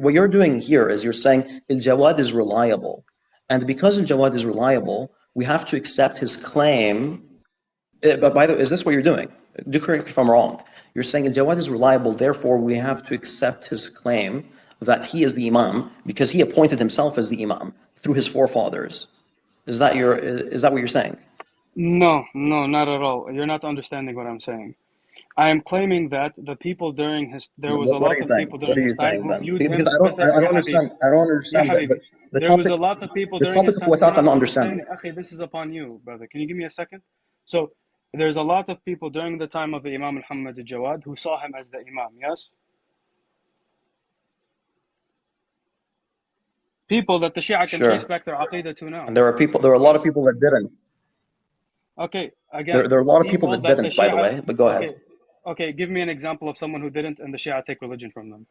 What you're doing here is you're saying al-jawad is reliable, and because al-jawad is reliable, we have to accept his claim. But by the way, is this what you're doing? Do correct me if I'm wrong. You're saying al-jawad is reliable, therefore we have to accept his claim that he is the imam because he appointed himself as the imam through his forefathers. Is that what you're saying? No, not at all. You're not understanding what I'm saying. I am claiming that the people during his, there was a What are lot you of saying? people What during are his you time saying who then? viewed Because him, because I don't Ya understand. Habibi, I don't Ya understand that. Habibi, The there was topic, a lot of people the during his topic of time. wathaq, I'm not Hussein, understanding. Akhi, this is upon you, brother. Can you give me a second? So, there's a lot of people during the time of the Imam Muhammad al-Jawad who saw him as the Imam, yes? People that the Shia can trace Sure. back their aqidah to now, And there are a lot of yes? people that didn't. Okay, again, There are a lot of people people that that the didn't, by the Shia, way. But go ahead. okay, give me an example of someone who didn't and the Shia take religion from them.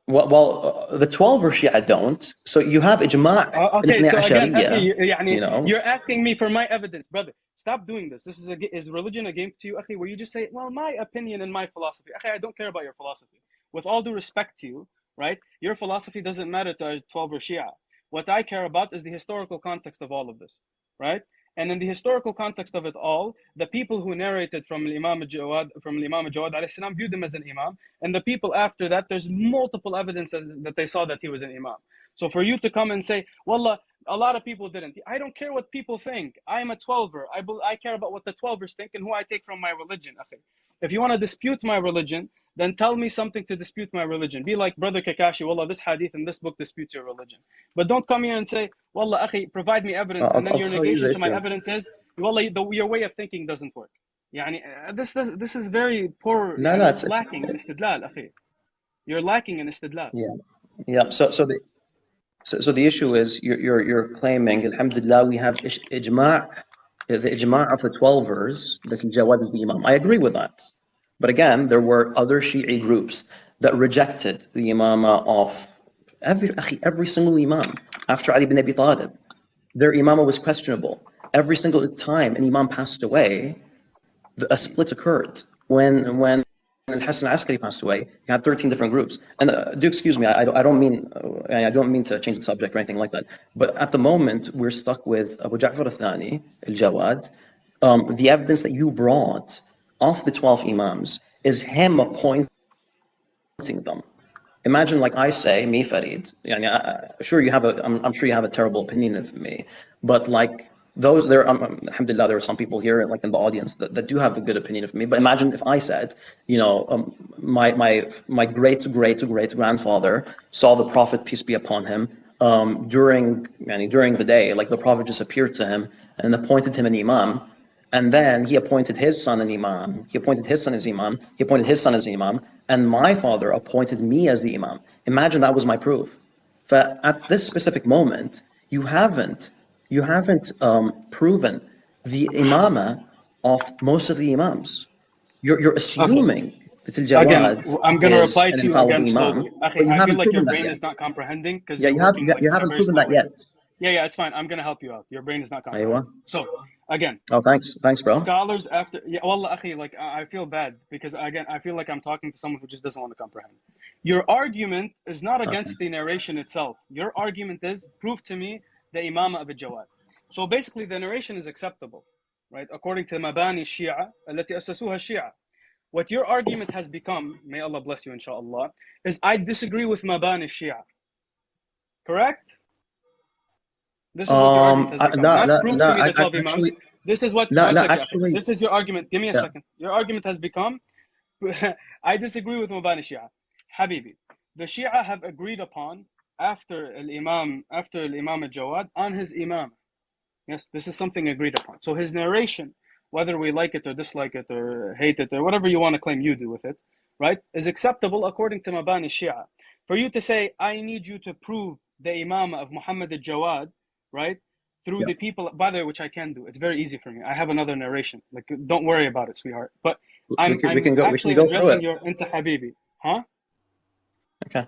Well, the 12 or Shia don't. So you have ijma' Okay, al-Ithna so again, Ashariyya, you يعني, know. you're asking me for my evidence, brother. Stop doing this. This is religion a game to you, akhi, where you just say, well, my opinion and my philosophy. Akhi, I don't care about your philosophy. With all due respect to you, right? Your philosophy doesn't matter to 12 or Shia. What I care about is the historical context of all of this, right? And in the historical context of it all, the people who narrated from Imam Jawad, alayhi salam, viewed him as an imam, and the people after that, there's multiple evidence that they saw that he was an imam. So for you to come and say, Wallah, a lot of people didn't. I don't care what people think. I'm a 12er. I care about what the 12ers think and who I take from my religion, akhi. If you want to dispute my religion, then tell me something to dispute my religion. Be like Brother Kakashi, Wallah, this hadith and this book disputes your religion. But don't come here and say, Wallah, akhi, provide me evidence, and then I'll your tell you negation the to my issue. evidence is, Wallah, your way of thinking doesn't work. Yani, this is very poor, No, no, it's lacking in istidlal, akhi. You're lacking in istidlal. yeah. So the issue is you're claiming, alhamdulillah, we have ijma', the ijma' of the 12ers that al-Jawad is the imam. I agree with that. But again, there were other Shi'i groups that rejected the imamah of every single imam after Ali ibn Abi Talib. Their imamah was questionable. Every single time an imam passed away, a split occurred. When Al-Hasan al-Askari passed away, you had 13 different groups. And do excuse me, I don't mean to change the subject or anything like that. But at the moment, we're stuck with Abu Ja'far al-Thani, al-Jawad. The evidence that you brought of the 12 imams is him appointing them. Imagine, like I say, me, Farid. I'm sure you have a terrible opinion of me, but like alhamdulillah, there are some people here, like in the audience, that do have a good opinion of me. But imagine if I said, my great grandfather saw the Prophet, peace be upon him, during the day, like the Prophet just appeared to him and appointed him an imam. And then he appointed his son an imam. He appointed his son as imam. He appointed his son as imam. And my father appointed me as the imam. Imagine that was my proof. But at this specific moment, you haven't proven the imamah of most of the imams. You're Okay. assuming that Again, al-Jawad I'm going to is reply an to you again infallible slowly. imam, Akhi, but you I feel haven't like your proven that brain is yet. not comprehending because Yeah, you're working like you at a haven't very proven slow that rate. yet. Yeah, it's fine. I'm going to help you out. Your brain is not Aywa. comprehending. So, again, Oh, thanks, bro. scholars after, yeah, wallah, akhi, like I feel bad because again, I feel like I'm talking to someone who just doesn't want to comprehend. Your argument is not Okay. against the narration itself. Your argument is prove to me the Imam of Jawad. So basically, the narration is acceptable, right? According to Mabani Shia, التي أسسوها الشيعة. What your argument has become, may Allah bless you inshallah, is I disagree with Mabani Shia. Correct? This is what your argument has become. لا Not لا prove to me لا the 12 Imams. actually This is what, لا one لا second, actually this is your argument. Give me a yeah. second. Your argument has become, I disagree with Mabani Shia. Habibi, the Shia have agreed upon after Imam al-Jawad on his Imam. Yes, this is something agreed upon. So his narration, whether we like it or dislike it or hate it or whatever you want to claim you do with it, right, is acceptable according to Mabani Shia. For you to say, I need you to prove the Imam of Muhammad al-Jawad, right, through the people, by the way, which I can do. It's very easy for me. I have another narration. Like, don't worry about it, sweetheart. But I'm we can actually go through addressing it. your into Habibi. Huh? Okay.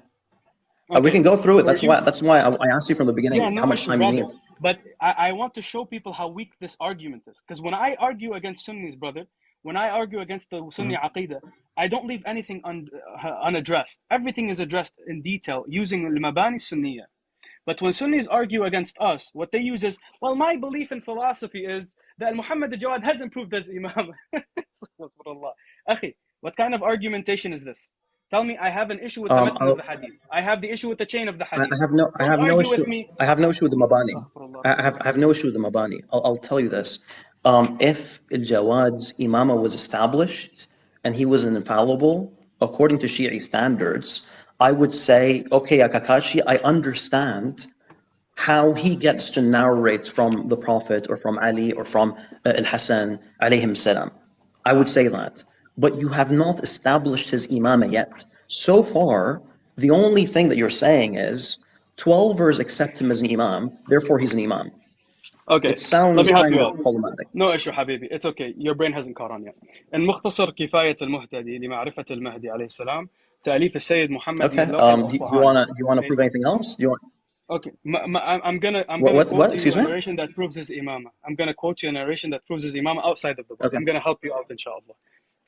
We Okay. can go through it. For you, That's why I asked you from the yeah, beginning how no much issue, time you brother. need. But I want to show people how weak this argument is. Because when I argue against Sunnis, brother, when I argue against the Sunni Aqidah, I don't leave anything unaddressed. Everything is addressed in detail using al-Mabani Sunniya. But when Sunnis argue against us, what they use is, well, my belief in philosophy is that Muhammad al-Jawad hasn't proved as Imam. Subhanallah. Akhi, what kind of argumentation is this? Tell me, I have an issue with the matan of the hadith. I have the issue with the chain of the hadith. I Don't have no argue issue. with me. I have no issue with the Mabani. Astaghfirullah. I have no issue with the Mabani. I'll tell you this. If Al-Jawad's imama was established and he was an infallible, according to Shi'i standards, I would say, okay, Akakashi, I understand how he gets to narrate from the Prophet or from Ali or from Al-Hasan alayhim salam. I would say that. But you have not established his imama yet. So far, the only thing that you're saying is 12ers accept him as an imam, therefore he's an imam. Okay, It let sounds me help kind you of out. problematic. No issue, Habibi. It's okay. Your brain hasn't caught on yet. In مختصر كفاية المهتدي لمعرفة المهدي عليه السلام تأليف السيد محمد مير Okay. لوحي Do الأصفهاني. you wanna Okay. prove anything else? Okay. I'm gonna quote What? to you Excuse a me? narration that proves his imama. I'm gonna quote you a narration that proves his imama outside of the book. Okay. I'm gonna help you out inshallah.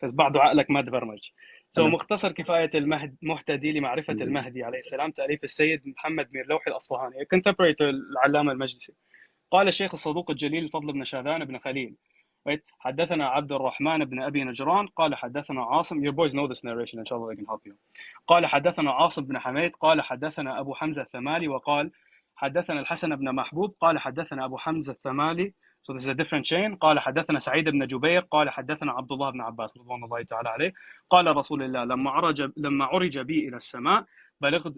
Because بعض عقلك ما تبرمج. So Okay. مختصر كفاية المهتدي لمعرفة المهدي عليه السلام تأليف السيد محمد مير لوحي الأصفهاني. contemporary العلامة المجلسي. قال الشيخ الصدوق الجليل الفضل بن شاذان بن خليل. حدثنا عبد الرحمن بن أبي نجران قال حدثنا عاصم. Your boys know this narration inshallah they can help you. قال حدثنا عاصم بن حميد قال حدثنا أبو حمزة الثمالي وقال حدثنا الحسن بن محبوب قال حدثنا أبو حمزة الثمالي. So this is a different chain. قال حدثنا سعيد بن جبير قال حدثنا عبد الله بن عباس رضوان الله تعالى عليه قال رسول الله لما عرج بي إلى السماء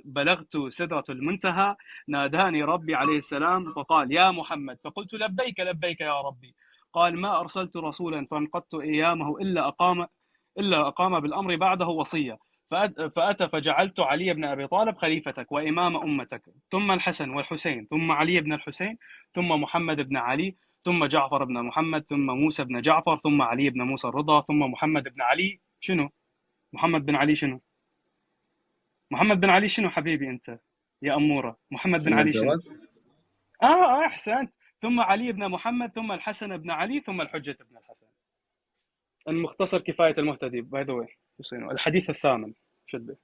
بلغت سدرة المنتهى ناداني ربي عليه السلام فقال يا محمد فقلت لبيك لبيك يا ربي قال ما أرسلت رسولا فانقضت أيامه إلا أقام بالأمر بعده وصية فأتى فجعلت علي بن أبي طالب خليفتك وإمام أمتك ثم الحسن والحسين ثم علي بن الحسين ثم محمد بن علي ثم جعفر بن محمد ثم موسى بن جعفر ثم علي بن موسى الرضا ثم محمد بن علي. شنو محمد بن علي؟ شنو محمد بن علي؟ شنو حبيبي أنت يا أمورة؟ محمد بن علي شنو؟ أحسنت. ثم علي بن محمد ثم الحسن بن علي ثم الحجة بن الحسن. المختصر كفاية المهتدي by the way. الحديث الثامن should be.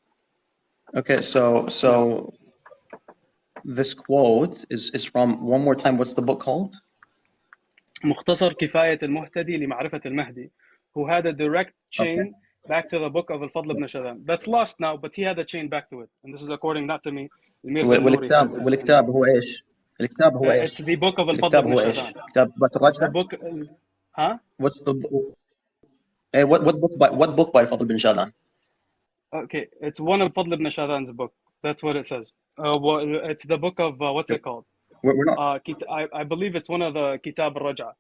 Okay, so this quote is from, one more time, what's the book called? مختصر كفاية المهتدي لمعرفة المهدي, who had a direct chain back to the book of Al-Fadl ibn Shadhan. That's lost now, but he had a chain back to it. And this is according not to me. والكتاب هو ايش؟ الكتاب هو ايش؟ It's the book of Al-Fadl الكتاب ibn هو ايش؟ Shadhan. كتاب It's the بترجع؟ book. Huh? What book by Fadl bin Shadhan? Okay, it's one of Fadl ibn Shadhan's book. That's what it says. Well, it's the book of what's it called? We're not. I believe it's one of the Kitab al-Raj'a.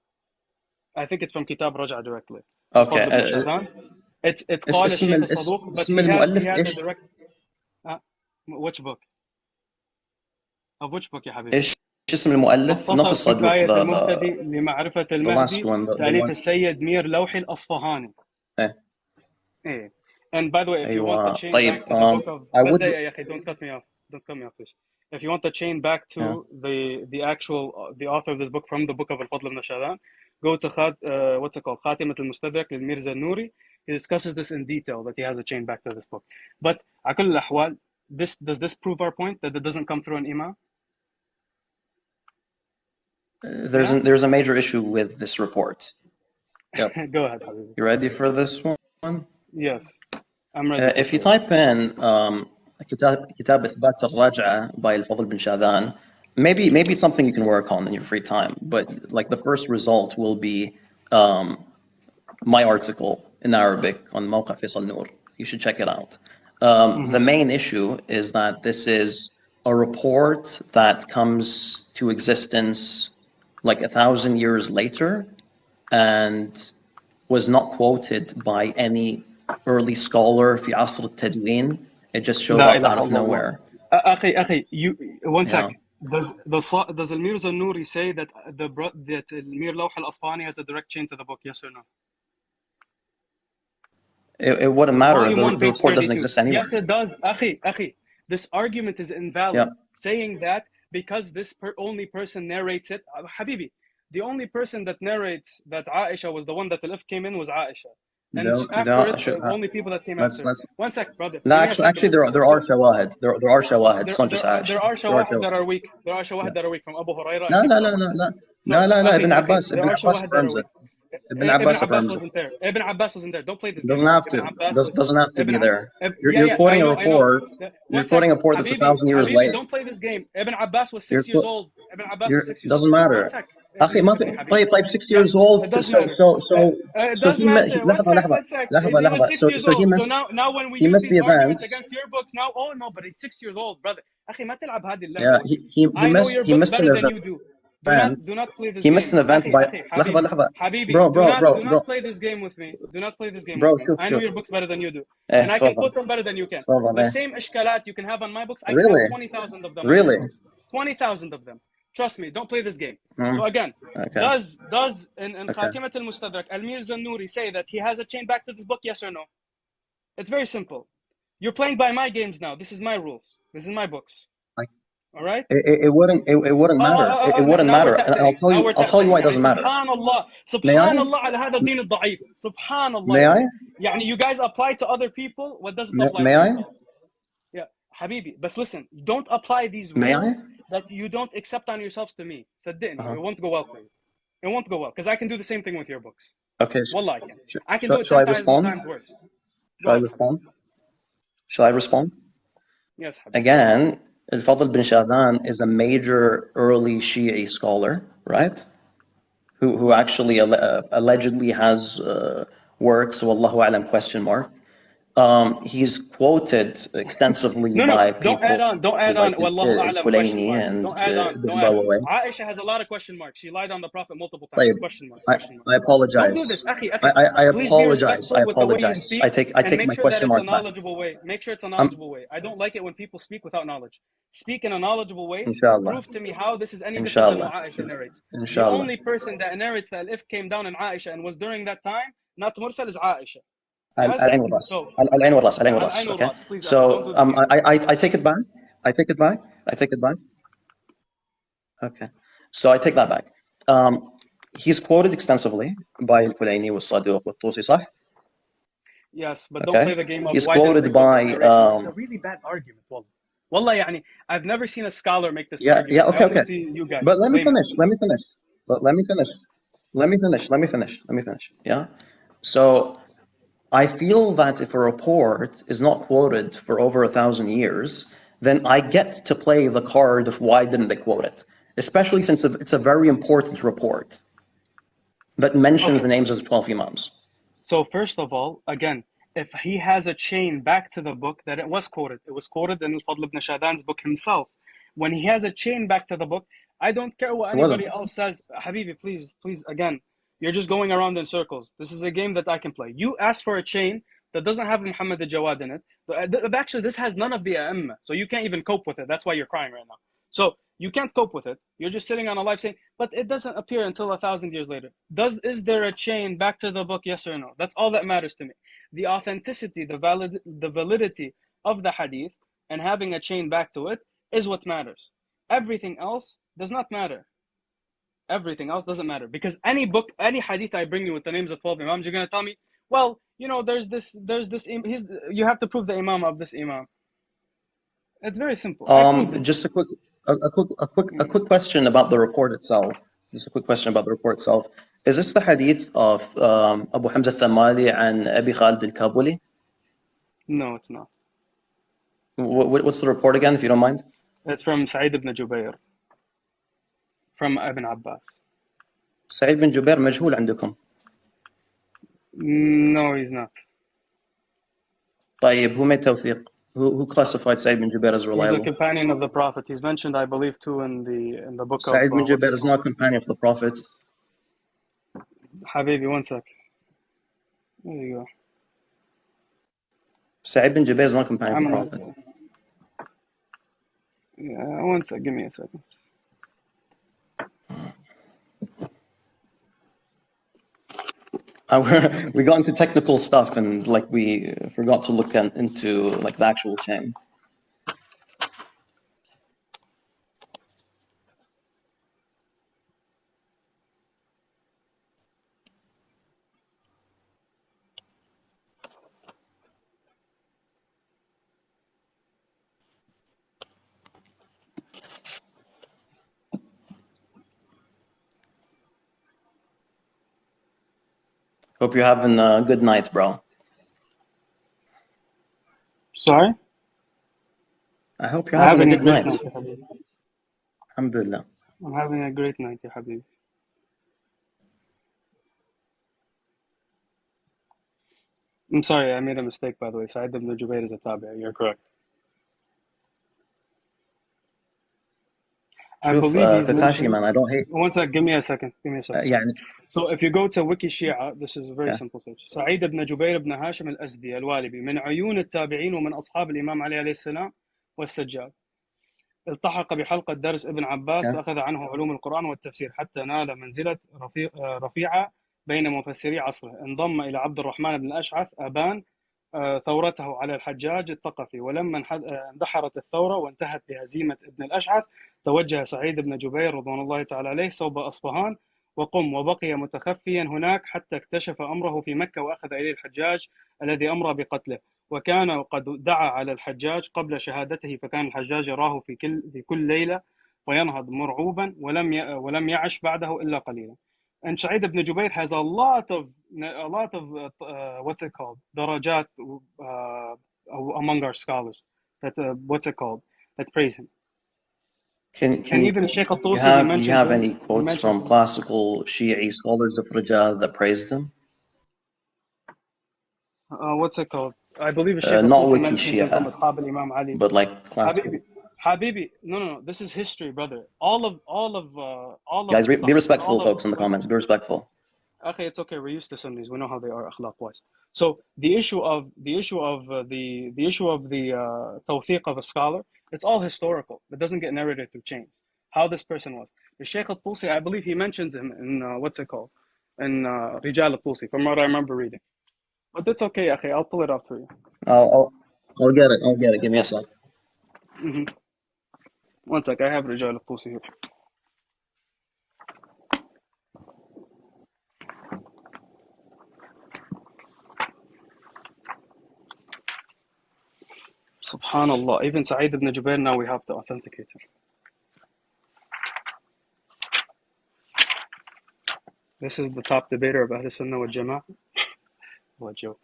I think it's from Kitab al-Raj'a directly. Okay. Fadl ibn Shadhan. It's called Shaykh al-Saduq, but he had the direct. Which book? Of which book يا حبيبي؟ ايش اسم المؤلف؟ Not مختصر الصدوق. كفاية المهتدي لمعرفة المهدي تأليف السيد مير لوحي الأصفهاني. إيه. And by the way, if you want the chain back to the book of بس دقيقة يا أخي, don't cut me off. Don't cut me off, please. If you want the chain back to the actual the author of this book from the book of Al-Fadl ibn Shadhan, go to what's it called? خاتمة المستدرك للميرزا النوري. He discusses this in detail that he has a chain back to this book. But على كل الأحوال, does this prove our point that it doesn't come through an imam? There's a major issue with this report. Yep. Go ahead, حبيبي. You ready for this one? Yes, I'm ready. If you type in كتاب إثبات الرجعة by الفضل bin Shadhan, maybe it's something you can work on in your free time, but like the first result will be my article in Arabic on موقع فيصل نور. You should check it out. The main issue is that this is a report that comes to existence like 1,000 years later and was not quoted by any early scholar في عصر التدوين. It just showed لا up إله out of إلا الله. nowhere. أخي, you one Yeah. sec. Does Amir Zanuri say that that Amir Lawh al-Asfahani has a direct chain to the book? Yes or no? It wouldn't matter. Volume 1, The page report doesn't 32. exist anywhere. Yes, it does. Akhi, this argument is invalid. Yeah. Saying that because this only person narrates it. Habibi, the only person that narrates that Aisha was the one that the if came in was Aisha. And after it, the only people that came after. One sec, brother. No, actually, there are shawahid. There are shawahid. It's not just Aisha. There are shawahid that are weak. There are shawahid that are weak from Abu Hurairah. No. Ibn Abbas affirms it. Ibn Abbas affirms it. wasn't there. Ibn Abbas wasn't there. Don't play this game. Doesn't have to. Doesn't have to be there. You're quoting a report. You're quoting a report that's 1,000 years late. Don't play this game. Ibn Abbas was 6 years old. Ibn Abbas was 6 years old. Doesn't matter. أخي ما play 6 years old. It doesn't matter. It doesn't matter. لحظة. He was 6 years old. So now when we use these arguments against your books, now no, but he's 6 years old, brother. أخي ما تلعب هذه اللعبة. I know your books better than you do. Do not play this game. He missed an event by لحظة. Habibi, bro. Do not play this game with me. Do not play this game with me. I know your books better than you do. And I can quote them better than you can. The same ishkalat you can have on my books, I can have 20,000 of them. Really? 20,000 of them. Trust me, don't play this game. So again, does in Khatimat al-Mustadrak, Amir Zanuri say that he has a chain back to this book, yes or no? It's very simple. You're playing by my games now. This is my rules. This is my books. All right. It wouldn't matter. It wouldn't matter. And I'll tell you why it doesn't matter. Subhanallah على هذا الدين الضعيف. Subhanallah. May I? يعني you guys apply to other people what doesn't apply to yourselves. Yeah, Habibi. But listen, don't apply these rules that you don't accept on yourselves to me. صدقني, it won't go well for you. It won't go well because I can do the same thing with your books. Okay. Wallah, I can. I can do it 10 times worse. Shall I respond? Yes, Habibi. Again, Al-Fadl bin Shadhan is a major early Shia scholar, right? Who actually allegedly has works, wallahu alam, question mark. He's quoted extensively by people. Don't add on. Wallahu a'lam, Fulaini and Aisha has a lot of question marks. She lied on the Prophet multiple times. Question mark. I apologize. Don't do this, akhi. I apologize. I take my question mark back. Make sure it's a knowledgeable way. I don't like it when people speak without knowledge. Speak in a knowledgeable way. Inshallah. Prove to me how this is any different than what Aisha narrates. The only person that narrates that if came down in Aisha and was during that time, not mursal, is Aisha. العين والراس. Okay. So I take it back. Okay. So I take that back. He's quoted extensively by Al-Kulayni والصادق والطوسي, صح? Yes, but don't play the game of he's quoted by it's a really bad argument. Wallah, yani, I've never seen a scholar make this argument. Yeah, okay. You guys but let me finish. Yeah. So I feel that if a report is not quoted for over 1,000 years, then I get to play the card of why didn't they quote it, especially since it's a very important report that mentions the names of the 12 Imams. So first of all, again, if he has a chain back to the book that it was quoted in Al-Fadl ibn Shadhan's book himself. When he has a chain back to the book, I don't care what anybody else says. Habibi, please, again, you're just going around in circles. This is a game that I can play. You ask for a chain that doesn't have Muhammad al-Jawad in it. Actually, this has none of the A'imma, so you can't even cope with it. That's why you're crying right now. So you can't cope with it. You're just sitting on a live saying, but it doesn't appear until 1,000 years later. Is there a chain back to the book, yes or no? That's all that matters to me. The authenticity, the validity of the hadith and having a chain back to it is what matters. Everything else does not matter. Everything else doesn't matter, because any book, any hadith I bring you with the names of 12 Imams, you're going to tell me, well, you know, there's this, you have to prove the Imam of this Imam. It's very simple. Just a quick question about the report itself. Is this the hadith of Abu Hamza al-Thamali and Abi Khalid al-Kabuli? No, it's not. What's the report again, if you don't mind? It's from Sa'id ibn Jubair, from Ibn Abbas. Sa'id bin Jubair مجهول عندكم. No, he's not. طيب, who made tawfiq? Who classified Sa'id bin Jubair as He's a reliable? companion of the Prophet. He's mentioned, I believe, too, in the book of Sa'id bin what's Jubair it is called? not a companion of the Prophet. Habibi, one sec. There you go. Sa'id bin Jubair is not a companion of the I'm gonna, Prophet. yeah, one sec. Give me a second. We got into technical stuff and like we forgot to look into like the actual chain. Hope you're having a good night, bro. Sorry? I hope you're having a good night. Night, ya Habibi. Alhamdulillah. I'm having a great night, ya Habibi. I'm sorry, I made a mistake, by the way. Sa'id ibn Jubair is a tabi'i. You're correct. I شوف believe he's Kakashi, mentioned. man, I don't hate. One sec, give me a second. يعني So if you go to Wiki Shia, this is a very yeah. simple search. سعيد بن جبير بن هاشم الأزدي الوالبي من عيون التابعين ومن أصحاب الإمام علي عليه السلام والسجاد. التحق بحلقة درس ابن عباس Yeah. فأخذ عنه علوم القرآن والتفسير حتى نال منزلة رفيعة بين مفسري عصره. انضم إلى عبد الرحمن بن الأشعث أبان ثورته على الحجاج الثقفي، ولما اندحرت الثورة وانتهت بهزيمة ابن الأشعث توجه سعيد بن جبير رضوان الله تعالى عليه صوب أصفهان وقم، وبقي متخفيا هناك حتى اكتشف أمره في مكة وأخذ إليه الحجاج الذي أمر بقتله، وكان قد دعا على الحجاج قبل شهادته، فكان الحجاج يراه في كل ليلة وينهض مرعوبا ولم يعش بعده إلا قليلا. And Sa'id ibn Jubair has a lot of what's it called, darajat among our scholars that that praise him. Can And even Sheikh al-Tusi, you have any quotes from classical Shi'i scholars of Rajal that praised him? What's it called? I believe Sheikh Not al-Tusi Wiki mentions him from Shia, Ashab al-Imam Ali. but like classical. Habibi, no. This is history, brother. All of Guys, be respectful, folks, in the comments. Be respectful. Okay, it's okay. We're used to Sunnis. We know how they are akhlaq wise. So the issue of the tawfiq of a scholar, it's all historical. It doesn't get narrated through chains. How this person was. The Sheikh al-Tusi, I believe he mentions him in what's it called, in Rijal al-Tusi, from what I remember reading. But that's okay, akhi. I'll pull it up for you. I'll get it. I'll get it. Give me a sec. One sec. I have Rijal al-Tusi here. Subhanallah. Even Sa'id ibn Jubair, now we have the authenticator. This is the top debater of Ahl Sunnah wal Jama'ah. What a joke.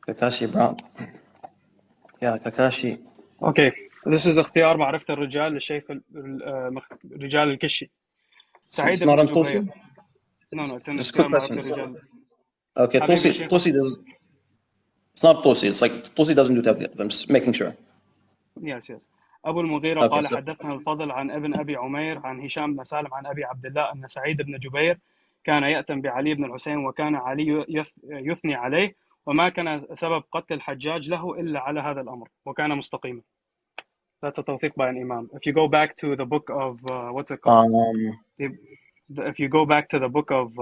Kakashi, bro. Yeah, Kakashi. Okay, this is اختيار معرفة الرجال للشيخ رجال الكشي. سعيد بن جبير. No, it's an اختيار معرفة الرجال. Okay, Tusi does. It's not Tusi. It's like Tusi doesn't do tabligh. I'm just making sure. Yes. أبو المغيرة قال حدثنا الفضل عن ابن أبي عمير عن هشام بن سالم عن أبي عبد الله أن سعيد بن جبير كان يأتم بعلي بن الحسين وكان علي يثني عليه وما كان سبب قتل الحجاج له إلا على هذا الأمر وكان مستقيما. That's a tawfiq by an imam. If you go back to the book of what's it called? If you go back to the book of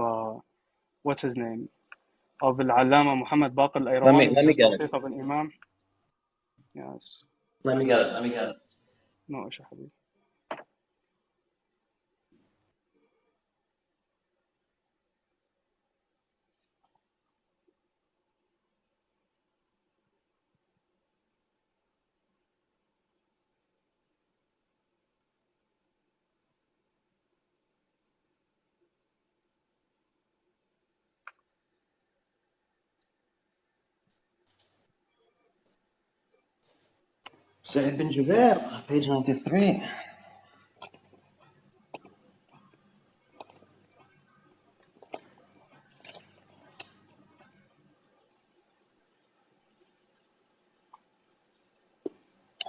what's his name, of Al-Allama Muhammad Baqir Al-Ayrawani, let me get it. Of an imam. Yes. Let me get it. No issue, حبيبي. سعيد بن جبير, page 93.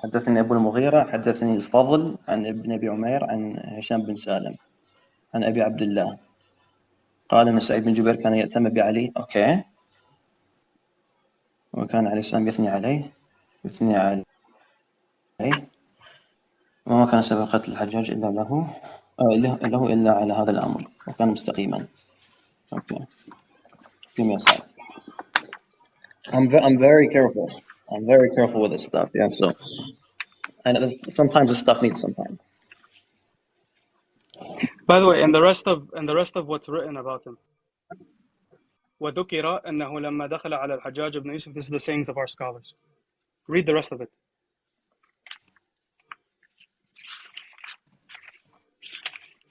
حدثني أبو المغيرة حدثني الفضل عن ابن أبي عمير عن هشام بن سالم عن أبي عبد الله قال أن سعيد بن جبير كان يأتم بعلي. أوكي. وكان عليه السلام يثني عليه وما كان سبب قتل الحجاج إلا له إلا على هذا الأمر وكان مستقيما. Okay. Give me a sec. I'm very careful. I'm very careful with this stuff. Yeah. So, and sometimes this stuff needs some time. By the way, and the rest of what's written about him. وذكر أنه لما دخل على الحجاج بن يوسف. This is the sayings of our scholars. Read the rest of it.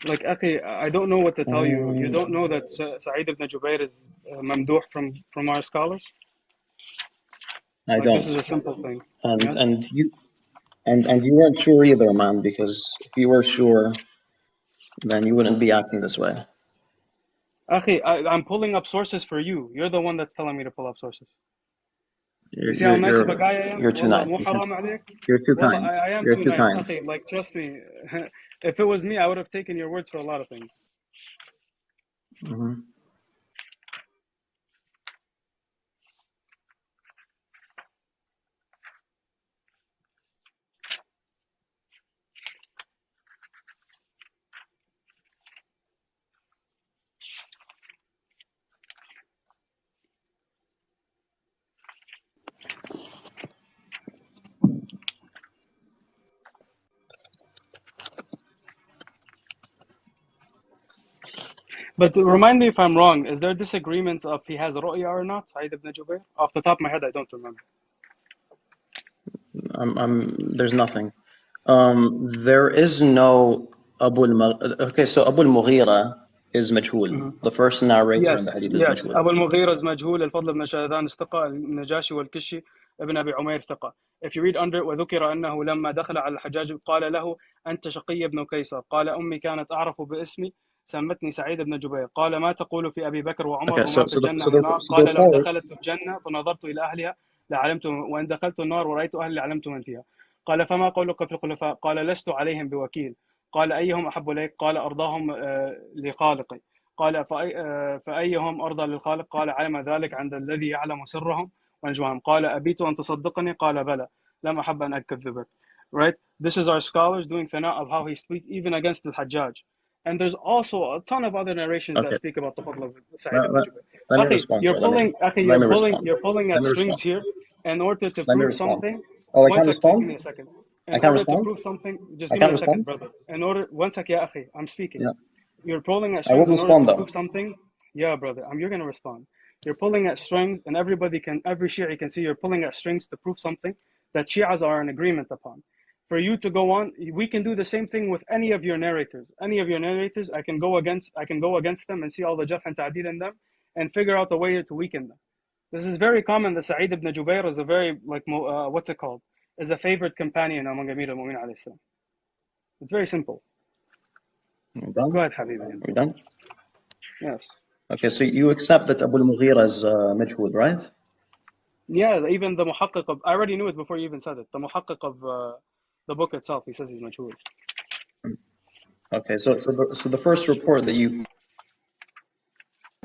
Like, أخي, I don't know what to tell you. You don't know that Sa'id ibn Jubayr is mamduh from our scholars? I don't. This is a simple thing. And you weren't sure either, man, because if you were sure, then you wouldn't be acting this way. أخي, I'm pulling up sources for you. You're the one that's telling me to pull up sources. You see how nice of a guy I am? You're too nice. You're too kind. I am You're too nice. kind. أخي, like, trust me. If it was me, I would have taken your words for a lot of things. Mm-hmm. But remind me if I'm wrong. Is there disagreement of he has ru'ya or not, Sa'id ibn Jubayr? Off the top of my head, I don't remember. There's nothing. There is no Okay, so Abu al-Mughira is majhul. The first narrator in the hadith is majhul. Abu al-Mughira is majhul. Al-Fadl ibn Shadhan is ثقة. Al-Najashi wal-Kishi ibn Abi Umayr ثقة. If you read under it, وذكر أنه لما دخل على الحجاج قال له أنت شقي بن قيصر. قال أمي كانت أعرف باسمي سمتني سعيد بن جبير. قال ما تقول في أبي بكر وعمر وما في الجنة والنار. قال لو دخلت الجنة فنظرت إلى أهلها لعلمت وإن دخلت النار ورأيت أهلي لعلمت من فيها. قال فما قولك في الخلفاء؟ قال لست عليهم بوكيل. قال أيهم أحب إليك؟ قال أرضاهم لخالقي. قال فأيهم أرضى للخالق؟ قال علم ذلك عند الذي يعلم سرهم ونجواهم. قال أبيت أن تصدقني؟ قال بلى لم أحب أن أكذبك. Right? This is our scholars doing thana of how he speaks even against the Hajjaj. And there's also a ton of other narrations that speak about the fadl of Sa'id ibn Jubayr. You're pulling at strings here in order to prove something. One second, please give me a second. In order to prove something, just give me a second, brother. One second, ya akhi, I'm speaking. Yeah. You're pulling at strings in order to prove something. Yeah, brother, you're gonna respond. You're pulling at strings, and every Shi'i can see you're pulling at strings to prove something that Shi'as are in agreement upon. For you to go on, we can do the same thing with any of your narrators. I can go against them and see all the jarh and ta'dil in them, and figure out a way to weaken them. This is very common. That Sa'id ibn Jubayr is a very what's it called? Is a favorite companion among Amir al-Mu'minin alayhi salam. It's very simple. Go ahead, Habibi. Are we done? Yes. Okay, so you accept that Abu al-Mughira is majhul, right? Yeah, even the muhaqqiq of, I already knew it before you even said it. The muhaqqiq of the book itself, he says he's majhul. Okay, so the first report that you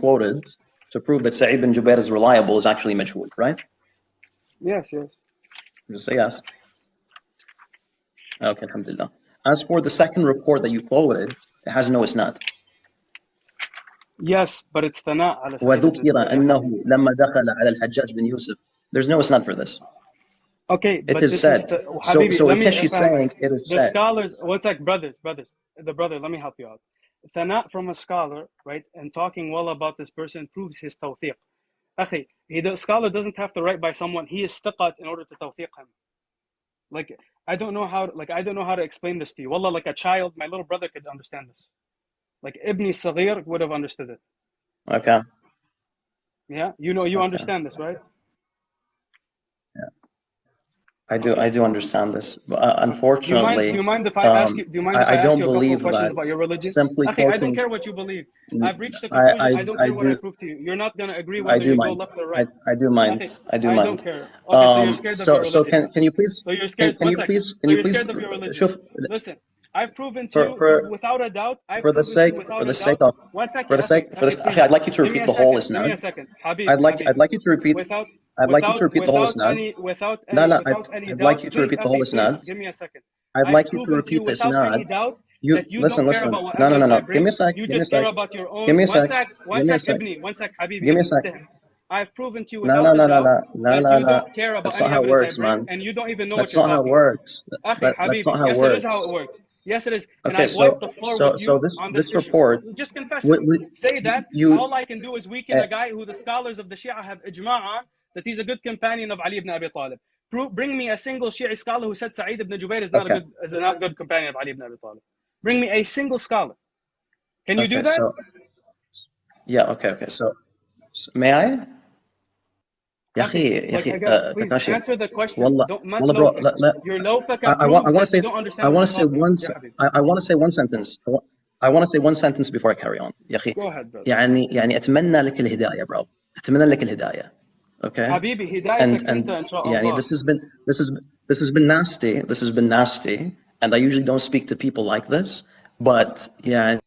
quoted to prove that Sa'id bin Jubair is reliable is actually majhul, right? Yes. Just say yes. Okay, alhamdulillah. As for the second report that you quoted, it has no isnad. Yes, but it's thana ala وذكر أنه لما دخل على الحجاج بن يوسف. There's no isnad for this. Okay, It but is this is said. Habibi, So let is me she's saying it is the said. scholars, one sec, brothers, the brother, let me help you out. Thana from a scholar, right, and talking well about this person proves his tawfiq. Akhi, the scholar doesn't have to write by someone. He is thiqat in order to tawfiq him. Like, I don't know how to explain this to you. Wallah, like a child, my little brother could understand this. Like Ibni Saghir would have understood it. Okay. Yeah, you Okay. understand this, right? I do understand this. Unfortunately, Do you mind if I ask you? Do you mind if I I ask don't you a couple of believe questions that about your religion? simply Akhi, I don't quoting. care what you believe. I've reached a conclusion. I don't I care what I do prove to you. You're not gonna agree I whether do you go mind. left or right. I do mind. Akhi, I do I don't mind. care. Okay, so you're scared of your So religion. can you please So you're scared. can One you sec. please So you're scared of your religion. شوف, Listen, I've proven to for you for without a doubt. I've for the proven to you sake without a sake doubt. of One sec, for ya the sake akhi, for this akhi, please. I'd like you to Give me repeat a the whole second. Give me a isnad. second. Habib, I'd like you to repeat without I'd like you to repeat the whole isnad. لا لا without any I'd like doubt, you to please, repeat the whole akhi, please, isnad. give me a second. I'd I've like you to proven to you repeat the without isnad. any doubt You that you don't care listen. about what No. evidence I Give bring. me a sec. You Give me a just care sec. about your Give own. me a One sec. sec, Give me a sec. Ibni, one sec, Habibi, Give me a Ibni. sec. I've proven to you No, without a doubt that لا you لا. don't care about That's not any how it evidence I works, bring, man. and you don't even know what That's you're not how it talking about. works. Akhi, That's not Habibi, how it yes, it is works. how it works. Yes, it is. And Okay, I've wiped the floor with so you on this this issue. report, Just confess it. Say that. you, All I can do is weaken a guy who the scholars of the Shia have ijma' on, that he's a good companion of Ali ibn Abi Talib. Bring me a single Shi'i scholar who said Sa'id ibn Jubair is okay, not good companion of Ali ibn Abi Talib. Bring me a single scholar. Can you do that? so, yeah, okay, so, may I? يا أخي Please تكاشي answer the question. والله Don't mat والله bro Your lawfaka I proves want to that you say don't understand what you're talking about. Yeah, Habib. I want to say one sentence. I want to say one sentence before I carry on يا أخي. Go ahead, brother. يعني أتمنى لك الهداية bro. أتمنى لك الهداية. Okay. Habibi, hidayatك أنت إن شاء يعني الله. this has been nasty. This has been nasty, and I usually don't speak to people like this, but يعني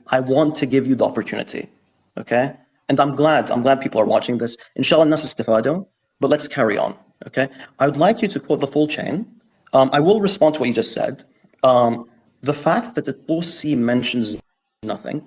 I want to give you the opportunity. Okay. And I'm glad people are watching this. Inshallah, الناس استفادوا. But let's carry on. Okay. I would like you to quote the full chain. I will respond to what you just said. The fact that the Tusi mentions nothing,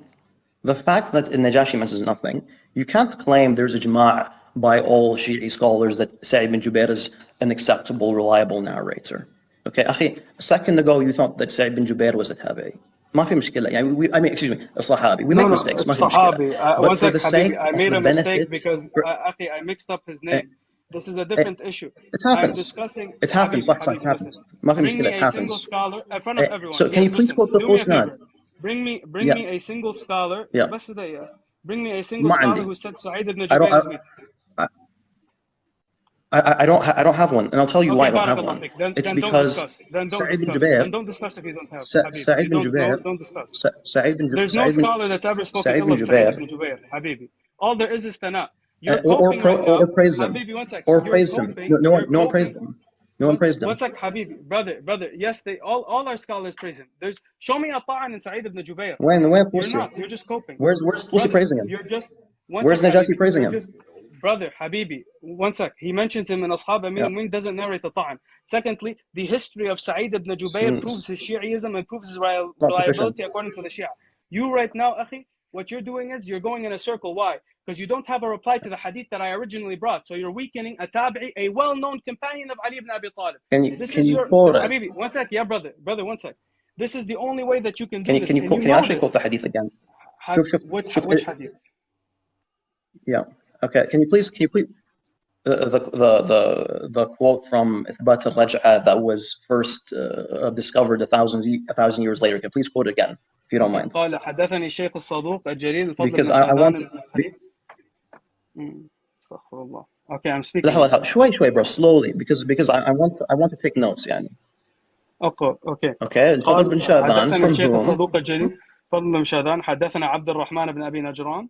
the fact that Najashi mentions nothing, you can't claim there's a Jama' by all Shi'i scholars that Sa'id bin Jubair is an acceptable, reliable narrator. Okay, أخي, a second ago you thought that Sa'id bin Jubair was a tabi'i. ما في مشكلة. يعني I mean, excuse me, a Sahabi. We make mistakes. ما It's في مشكلة. Sahabi. But One for sec, the Habibi. sake I of made the a mistake benefit, because I mixed up his name. This is a it, different issue. it I'm happens. discussing It happens. Habibi, صح صح. It listen. happens. ما في Bring مشكلة. me It a single happens. scholar in front of everyone. So can you please Listen, quote the do full me a isnad? favor. Bring Yeah. me a single scholar. Yeah. Bring me a single ما scholar عندي. who said Sa'id ibn I don't. Jubair is weak. I don't have one, and I'll tell you why Okay, I don't have barakallah one. fik. It's Then don't because discuss. Then don't Sa'id bin discuss. Jubair, Then don't discuss if you don't have, Habibi. Sa'id bin Jubair, Don't discuss. There's no Sa'id bin scholar that's ever spoken Sa'id ill bin of Sa'id Jubair, ibn Jubair, Habibi. All there is thana. You're or coping right now. praise him, Habibi, one sec. or You're praised him. coping. No You're one praised coping. him. No one praised One him. sec, Habibi. Brother. Yes, all our scholars praise him. Show me a ta'an in Sa'id ibn Jubair. When You're Pussy? not. You're just coping. Where's Pussy Brother, praising him? you're just one Where's sec, Najashi Habibi. praising You're him? just brother, Habibi. One sec. He mentions him in Ashab Amir Yeah. al-Mu'minin, doesn't narrate the ta'an. Secondly, the history of Sa'id ibn Jubair proves his Shi'ism and proves his Not sufficient. reliability according to the Shia. You right now, Akhi, what you're doing is you're going in a circle. Why? Because you don't have a reply to the hadith that I originally brought. So you're weakening a tabi'i, a well-known companion of Ali ibn Abi Talib. Can you quote it? Habibi, one sec. Yeah, brother, one sec. This is the only way that you can do Can this, and you you know actually this. quote the hadith again? Which hadith? Yeah. Okay. Can you please the quote from إثبات الرجعة that was first discovered a thousand years later? Can you please quote it again, if you don't mind? قال حدثني الشيخ الصدوق الجليل الفضل Because بن I want. شهدان استغفر الله. Okay, I'm speaking. شوي bro, slowly, because I want to take notes يعني. Okay. Okay. الفضل بن شهدان حدثني from الشيخ whom? الصدوق الجليل فضل بن شهدان حدثنا عبد الرحمن بن أبي نجران.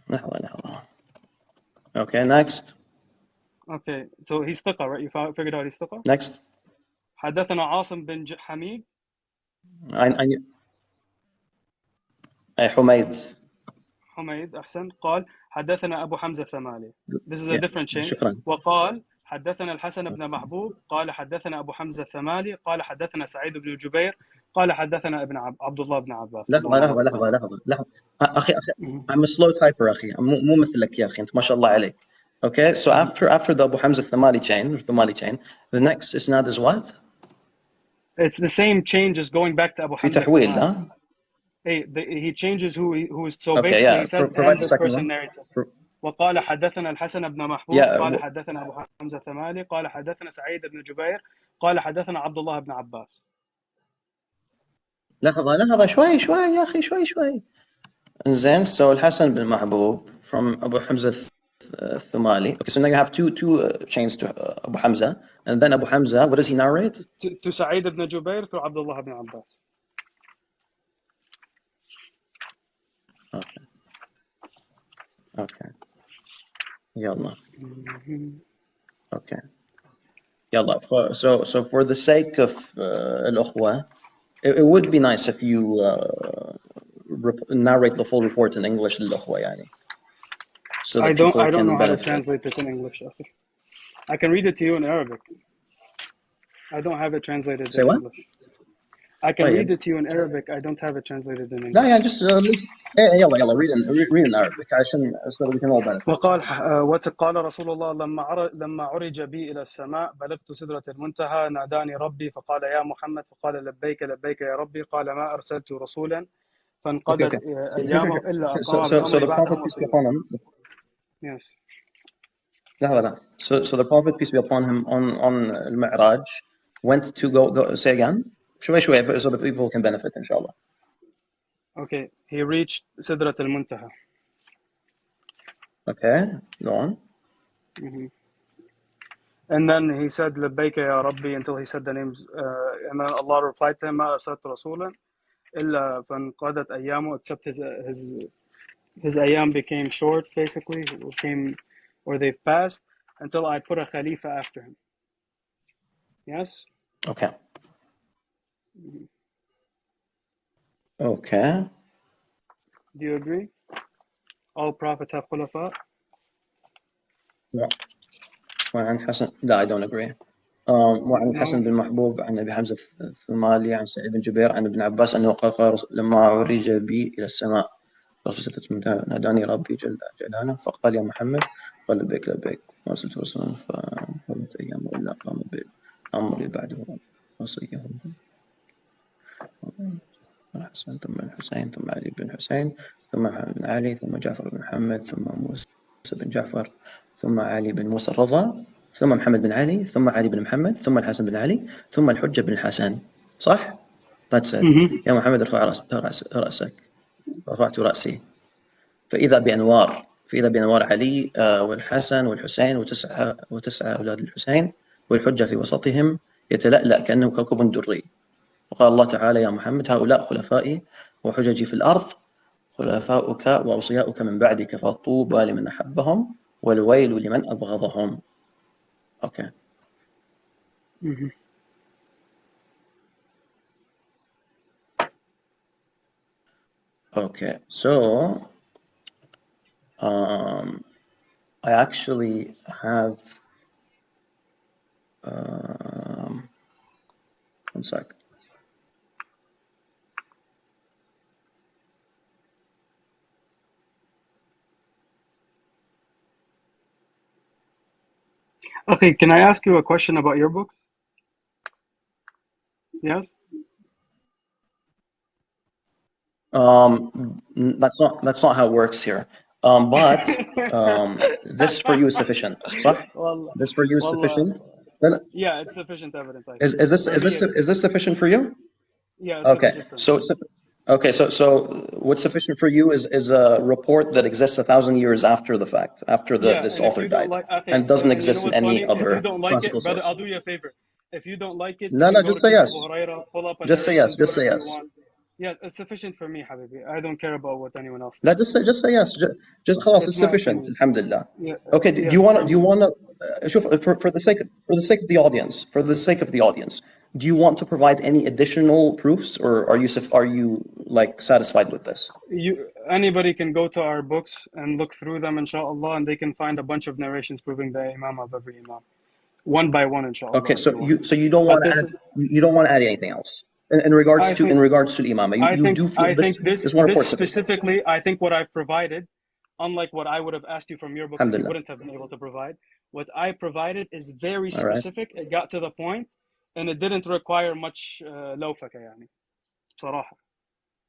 لحظة. Okay, next. Okay, so he's ثقة, right? You figured out he's ثقة. Next. حدثنا عاصم بن حميد. حميد أحسن. قال حدثنا أبو حمزة الثمالي. This is a different chain. شكرا. وقال حدثنا الحسن بن محبوب قال حدثنا أبو حمزة الثمالي قال حدثنا سعيد بن جبير قال حدثنا عبد الله بن عباس. لحظة أخي I'm a slow typer أخي مو مثلك يا أخي أنت ما شاء الله عليك. Okay, so after the Abu Hamza Thamali chain, the next isnad is what? It's the same change as going back to Abu في Hamza تحويل Thamali. لا? He changes who is. So Okay, basically yeah. he says, Provide and the this second person one. narrates it. وقال حدثنا الحسن بن محبوب Yeah. قال حدثنا أبو حمزة الثمالي قال حدثنا سعيد بن جبير قال حدثنا عبد الله بن عباس. لحظة شوي يا أخي شوي. إنزين, so الحسن بن محبوب from Abu Hamza Thumali. Okay, so now you have two chains to Abu Hamza, and then Abu Hamza, what does he narrate? To سعيد بن جبير to عبد الله بن عباس. Okay. يلا. Okay. يلا. So for the sake of الأخوة, it would be nice if you narrate the full report in English للأخوة يعني. So that I don't know how to benefit. translate it in English. I can read it to you in Arabic. I don't have it translated in English. I can read it to you in Arabic. I don't have it translated in English. لا يعني just يلا read in Arabic عشان so that we can all benefit. وقال قال رسول الله لما عرج بي إلى السماء بلغت سدرة المنتهى ناداني ربي فقال يا محمد فقال لبيك يا ربي قال ما أرسلت رسولا فانقضت أيامه إلا أقام بأمري بعدهم وصيهم. Yes. لا. So the Prophet, peace be upon him, on al-Mi'raj went to go say again شوي so that people can benefit inshallah. Okay, he reached Sidrat al-Muntaha. Okay, go on. And then he said لبيك يا ربي until he said the names, and then Allah replied to him ما أرسلت رسولا إلا فانقضت أيامه, except his ayam became short, basically, or they've passed until I put a Khalifa after him. Yes? Okay. Okay. Do you agree? All prophets have khulafa? No. وعن حسن لا I don't agree. وعن الحسن بن محبوب عن أبي حمزة الثمالي عن سعيد بن جبير عن ابن عباس أنه قال لما عرج بي إلى السماء ناداني ربي جل جلاله فقال يا محمد قال لبيك وارسلت رسولا فقلت أيام إلا قام بأمري بعده وصيهم الحسن ثم الحسين ثم علي بن حسين ثم محمد بن علي ثم جعفر بن محمد ثم موسى بن جعفر ثم علي بن موسى الرضا ثم محمد بن علي ثم علي بن محمد ثم الحسن بن علي ثم الحجة بن الحسن. صح؟ That's it. يا محمد ارفع رأسك. رفعت رأسي فإذا بأنوار علي والحسن والحسين وتسعة أولاد الحسين والحجة في وسطهم يتلألأ كأنه كوكب دري. وقال الله تعالى يا محمد هؤلاء خلفائي وحججي في الأرض خلفاؤك وأوصياؤك من بعدك فطوبى لمن أحبهم والويل لمن أبغضهم. Okay. Okay, so I actually have one sec. Okay, can I ask you a question about your books? Yes? That's not how it works here. But this for you is sufficient. This for you is sufficient. Yeah, it's sufficient evidence. Is this sufficient for you? Yeah, it's sufficient for me. So what's sufficient for you is a report that exists 1,000 years after the fact, after its author died, and doesn't exist in any other. If you don't like it, brother, I'll do you a favor. If you don't like it, no, go just to say yes. Abu Huraira, pull up a just say yes. Just say yes. Yeah, it's sufficient for me, Habibi. I don't care about what anyone else thinks. Just say yes. Just خلاص, it's sufficient. Alhamdulillah. Yeah, okay. Do you want to? For the sake of the audience, do you want to provide any additional proofs, or are you like satisfied with this? Anybody can go to our books and look through them, inshallah, and they can find a bunch of narrations proving the imam of every imam, one by one, inshallah. Okay, so you don't want to add anything else. in regards to Imam, you do feel I think this one report specifically, I think what I've provided, unlike what I would have asked you from your books that you Alhamdulillah. wouldn't have been able to provide, what I provided is very All right. specific. It got to the point, and it didn't require much لوفكة يعني بصراحة.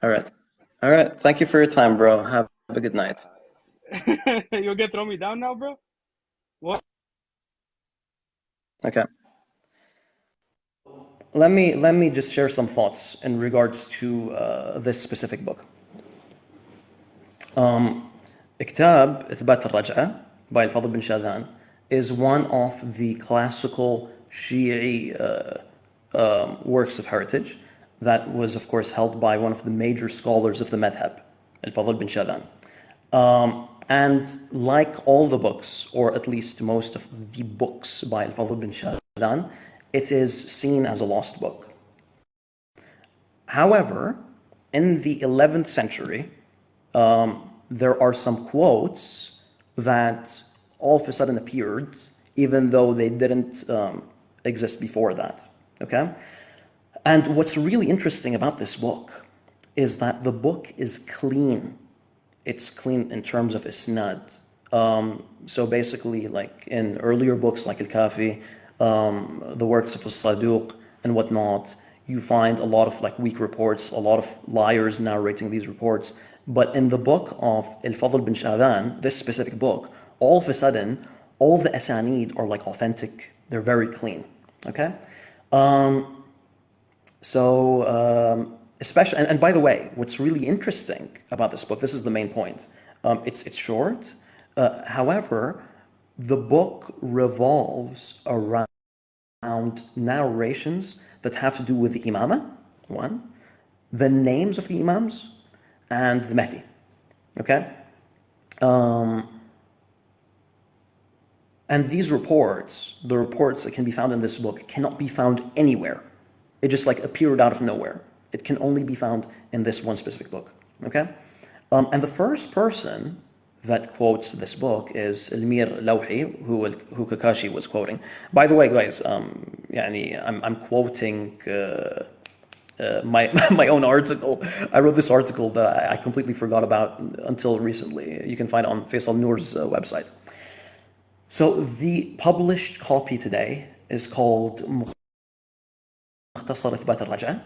All right. Thank you for your time, bro. Have a good night. You'll get throw me down now, bro? What? Okay. Let me just share some thoughts in regards to this specific book. كتاب إثبات الرجعة by Al-Fadl bin Shadhan is one of the classical Shi'i works of heritage that was, of course, held by one of the major scholars of the madhab, Al-Fadl bin Shadhan. And like all the books, or at least most of the books by Al-Fadl bin Shadhan, it is seen as a lost book. However, in the 11th century, there are some quotes that all of a sudden appeared, even though they didn't exist before that. Okay? And what's really interesting about this book is that the book is clean. It's clean in terms of isnad. So basically, like in earlier books like Al-Kafi, the works of Al-Saduq and whatnot, you find a lot of like weak reports, a lot of liars narrating these reports. But in the book of Al-Fadl bin Shadhan, this specific book, all of a sudden, all the asanid are like authentic. They're very clean. Okay? Especially, and by the way, what's really interesting about this book, this is the main point. It's short. However, the book revolves around narrations that have to do with the imamah, one, the names of the imams, and the Mahdi. Okay? And these reports, the reports that can be found in this book, cannot be found anywhere. It just like appeared out of nowhere. It can only be found in this one specific book. Okay? And the first person that quotes this book is Al-Mir Lawhi, who Kakashi was quoting. By the way, guys, I'm quoting my own article. I wrote this article that I completely forgot about until recently. You can find it on Faisal Noor's website. So the published copy today is called Mukhtasar Ithbat al-Raj'a,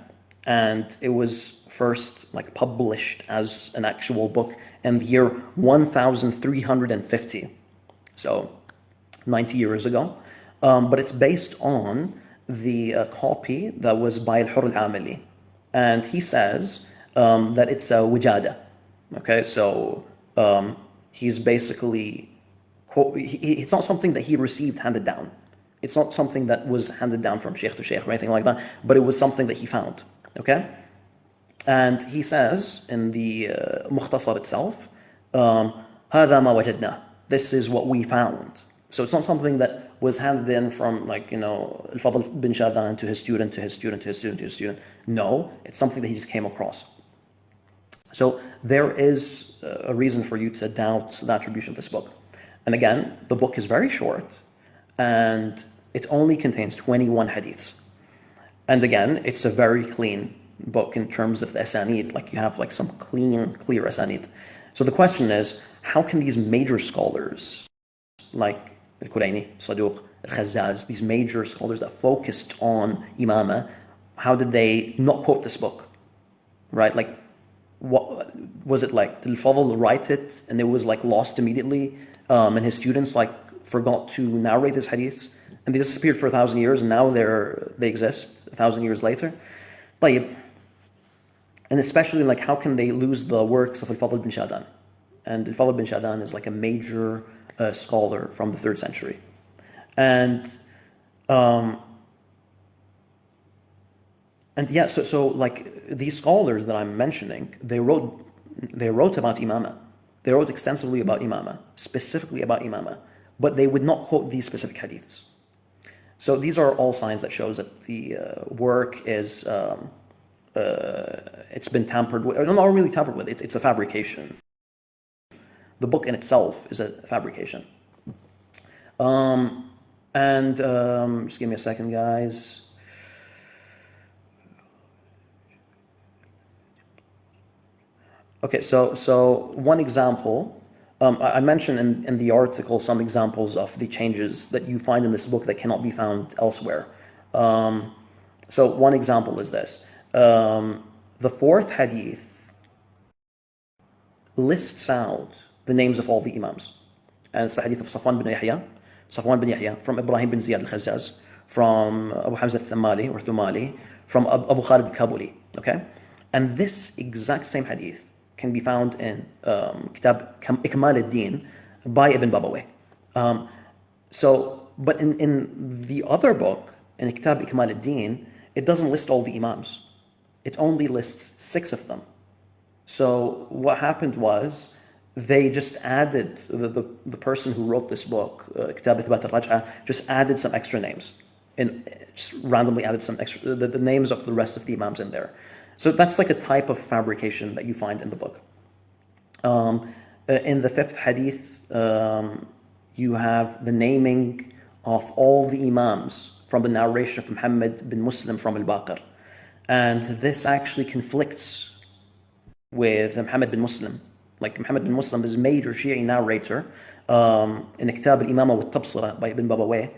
and it was first like published as an actual book in the year 1350, so 90 years ago. But it's based on the copy that was by Al-Hur al-Amili, and he says that it's a wujada. Okay, so he's basically it's not something that he received handed down. It's not something that was handed down from sheikh to sheikh or anything like that, but it was something that he found. Okay? And he says in the Mukhtasar itself, هَذَا مَا وَجَدْنَا. This is what we found. So it's not something that was handed in from Al-Fadl bin Shadhan to his student, to his student, to his student, to his student. No, it's something that he just came across. So there is a reason for you to doubt the attribution of this book. And again, the book is very short, and it only contains 21 hadiths. And again, it's a very clean book in terms of the asanid. Like you have like some clear asanid. So the question is, how can these major scholars, like Al-Quraini, Saduq, Al-Khazzaz, these major scholars that focused on imama, how did they not quote this book? Right? Like, what was it like? Did Al-Fadl write it and it was like lost immediately? And his students like forgot to narrate his hadiths, and they disappeared for 1,000 years, and now they exist 1,000 years later. And especially like how can they lose the works of Al-Fadl bin Shadhan? And Al-Fadl bin Shadhan is like a major scholar from the 3rd century, and yeah, so like these scholars that I'm mentioning, they wrote about imama. They wrote extensively about imama, specifically about imama, but they would not quote these specific hadiths. So these are all signs that shows that the work is it's been tampered with. Not really tampered with. It's a fabrication. The book in itself is a fabrication. Just give me a second, guys. Okay, so one example, I mentioned in the article some examples of the changes that you find in this book that cannot be found elsewhere. So one example is this. The fourth hadith lists out the names of all the Imams. And it's the hadith of Safwan bin Yahya, from Ibrahim bin Ziyad al-Khazzaz, from Abu Hamza al-Thamali or Thumali, from Abu Khalid al-Kabuli, okay? And this exact same hadith can be found in Kitab Ikmal al-Din by Ibn Babawayh. But in the other book, in Kitab Ikmal al-Din, it doesn't list all the Imams. It only lists 6 of them. So what happened was they just added, the person who wrote this book, Kitab Debater just added some extra names, and just randomly added some extra, the names of the rest of the Imams in there. So that's like a type of fabrication that you find in the book. In the 5th hadith, you have the naming of all the Imams from the narration of Muhammad bin Muslim from Al-Baqir. And this actually conflicts with Muhammad bin Muslim. Like Muhammad bin Muslim is a major Shi'i narrator in Kitab al-Imama wa al-Tabsira by Ibn Babawayh.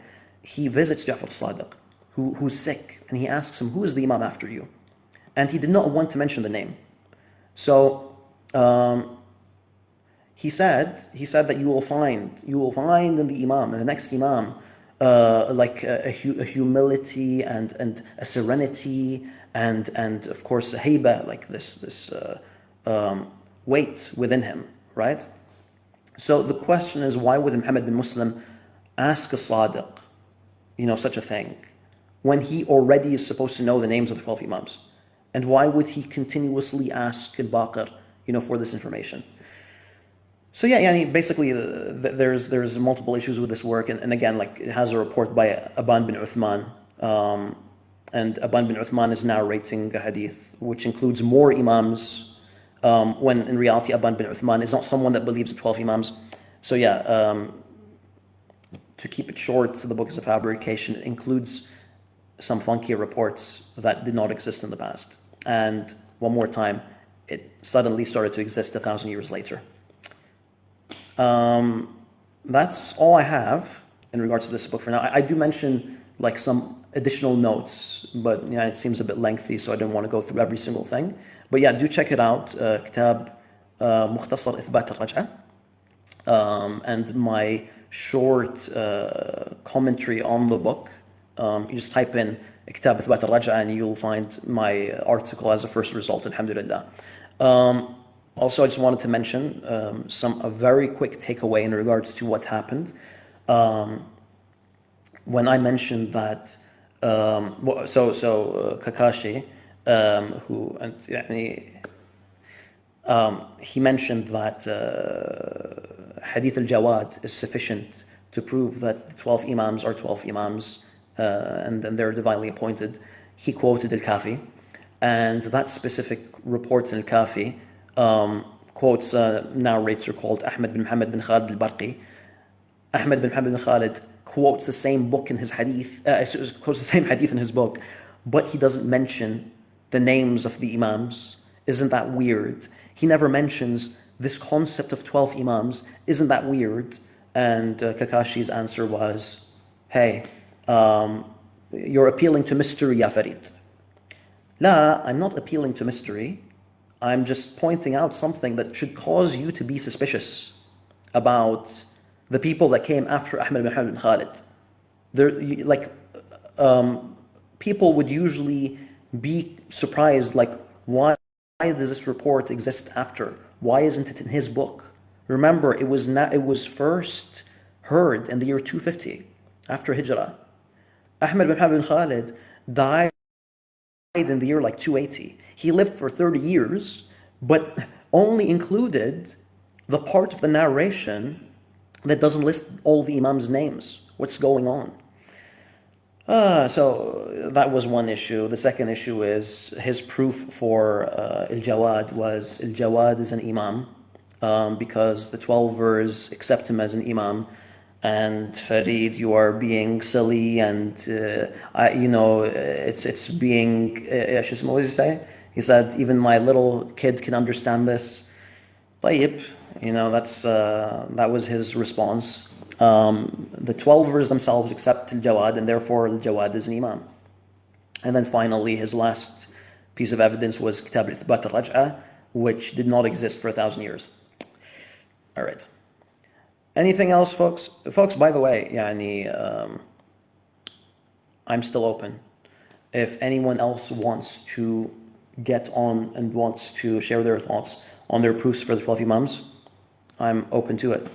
He visits Ja'far al-Sadiq, who's sick, and he asks him, who is the Imam after you? And he did not want to mention the name. So he said that you will find in the Imam, in the next Imam, like a humility and a serenity and of course a haiba, like this weight within him, right? So the question is, why would Muhammad bin Muslim ask a Sadiq, such a thing, when he already is supposed to know the names of the 12 Imams? And why would he continuously ask Al-Baqir, for this information? So yeah, basically there's multiple issues with this work, and again, like it has a report by Aban bin Uthman, and Aban bin Uthman is narrating a hadith which includes more Imams, when in reality Aban bin Uthman is not someone that believes in 12 Imams. So yeah, to keep it short, the book is a fabrication. It includes some funky reports that did not exist in the past. And one more time, it suddenly started to exist 1,000 years later. That's all I have in regards to this book for now. I do mention like some additional notes, but it seems a bit lengthy, so I didn't want to go through every single thing. But yeah, do check it out, Kitab Mukhtasar Ithbat al-Raj'a, and my short commentary on the book. You just type in Kitab Ithbat al-Raj'a and you'll find my article as a first result, alhamdulillah. Also, I just wanted to mention a very quick takeaway in regards to what happened. When I mentioned that, Kakashi, he mentioned that Hadith al-Jawad is sufficient to prove that 12 Imams are 12 Imams, and they're divinely appointed. He quoted al-Kafi, and that specific report in al-Kafi quotes a narrator called Ahmed bin Muhammad bin Khalid al-Barqi. Ahmed bin Muhammad bin Khalid quotes the same book in his hadith, quotes the same hadith in his book, but he doesn't mention the names of the Imams. Isn't that weird? He never mentions this concept of 12 Imams. Isn't that weird? And Kakashi's answer was, hey, you're appealing to mystery, ya Farid. La, I'm not appealing to mystery. I'm just pointing out something that should cause you to be suspicious about the people that came after Ahmed bin Muhammad bin Khalid. People would usually be surprised, like, why does this report exist after? Why isn't it in his book? Remember, it was first heard in the year 250 after Hijrah. Ahmed bin Muhammad bin Khalid died in the year 280. He lived for 30 years, but only included the part of the narration that doesn't list all the Imams' names. What's going on? So that was one issue. The second issue is his proof for Al-Jawad was Al-Jawad is an Imam, because the 12ers accept him as an Imam. And Farid, you are being silly, and it's being. What did he say? He said, even my little kid can understand this. طيب, that was his response. The 12ers themselves accept al-Jawad, and therefore al-Jawad is an Imam. And then finally, his last piece of evidence was Kitab al-Ithbat al-Raj'ah, which did not exist for 1,000 years. All right. Anything else, folks? Folks, by the way, I'm still open. If anyone else wants to get on and wants to share their thoughts on their proofs for the 12 Imams, I'm open to it.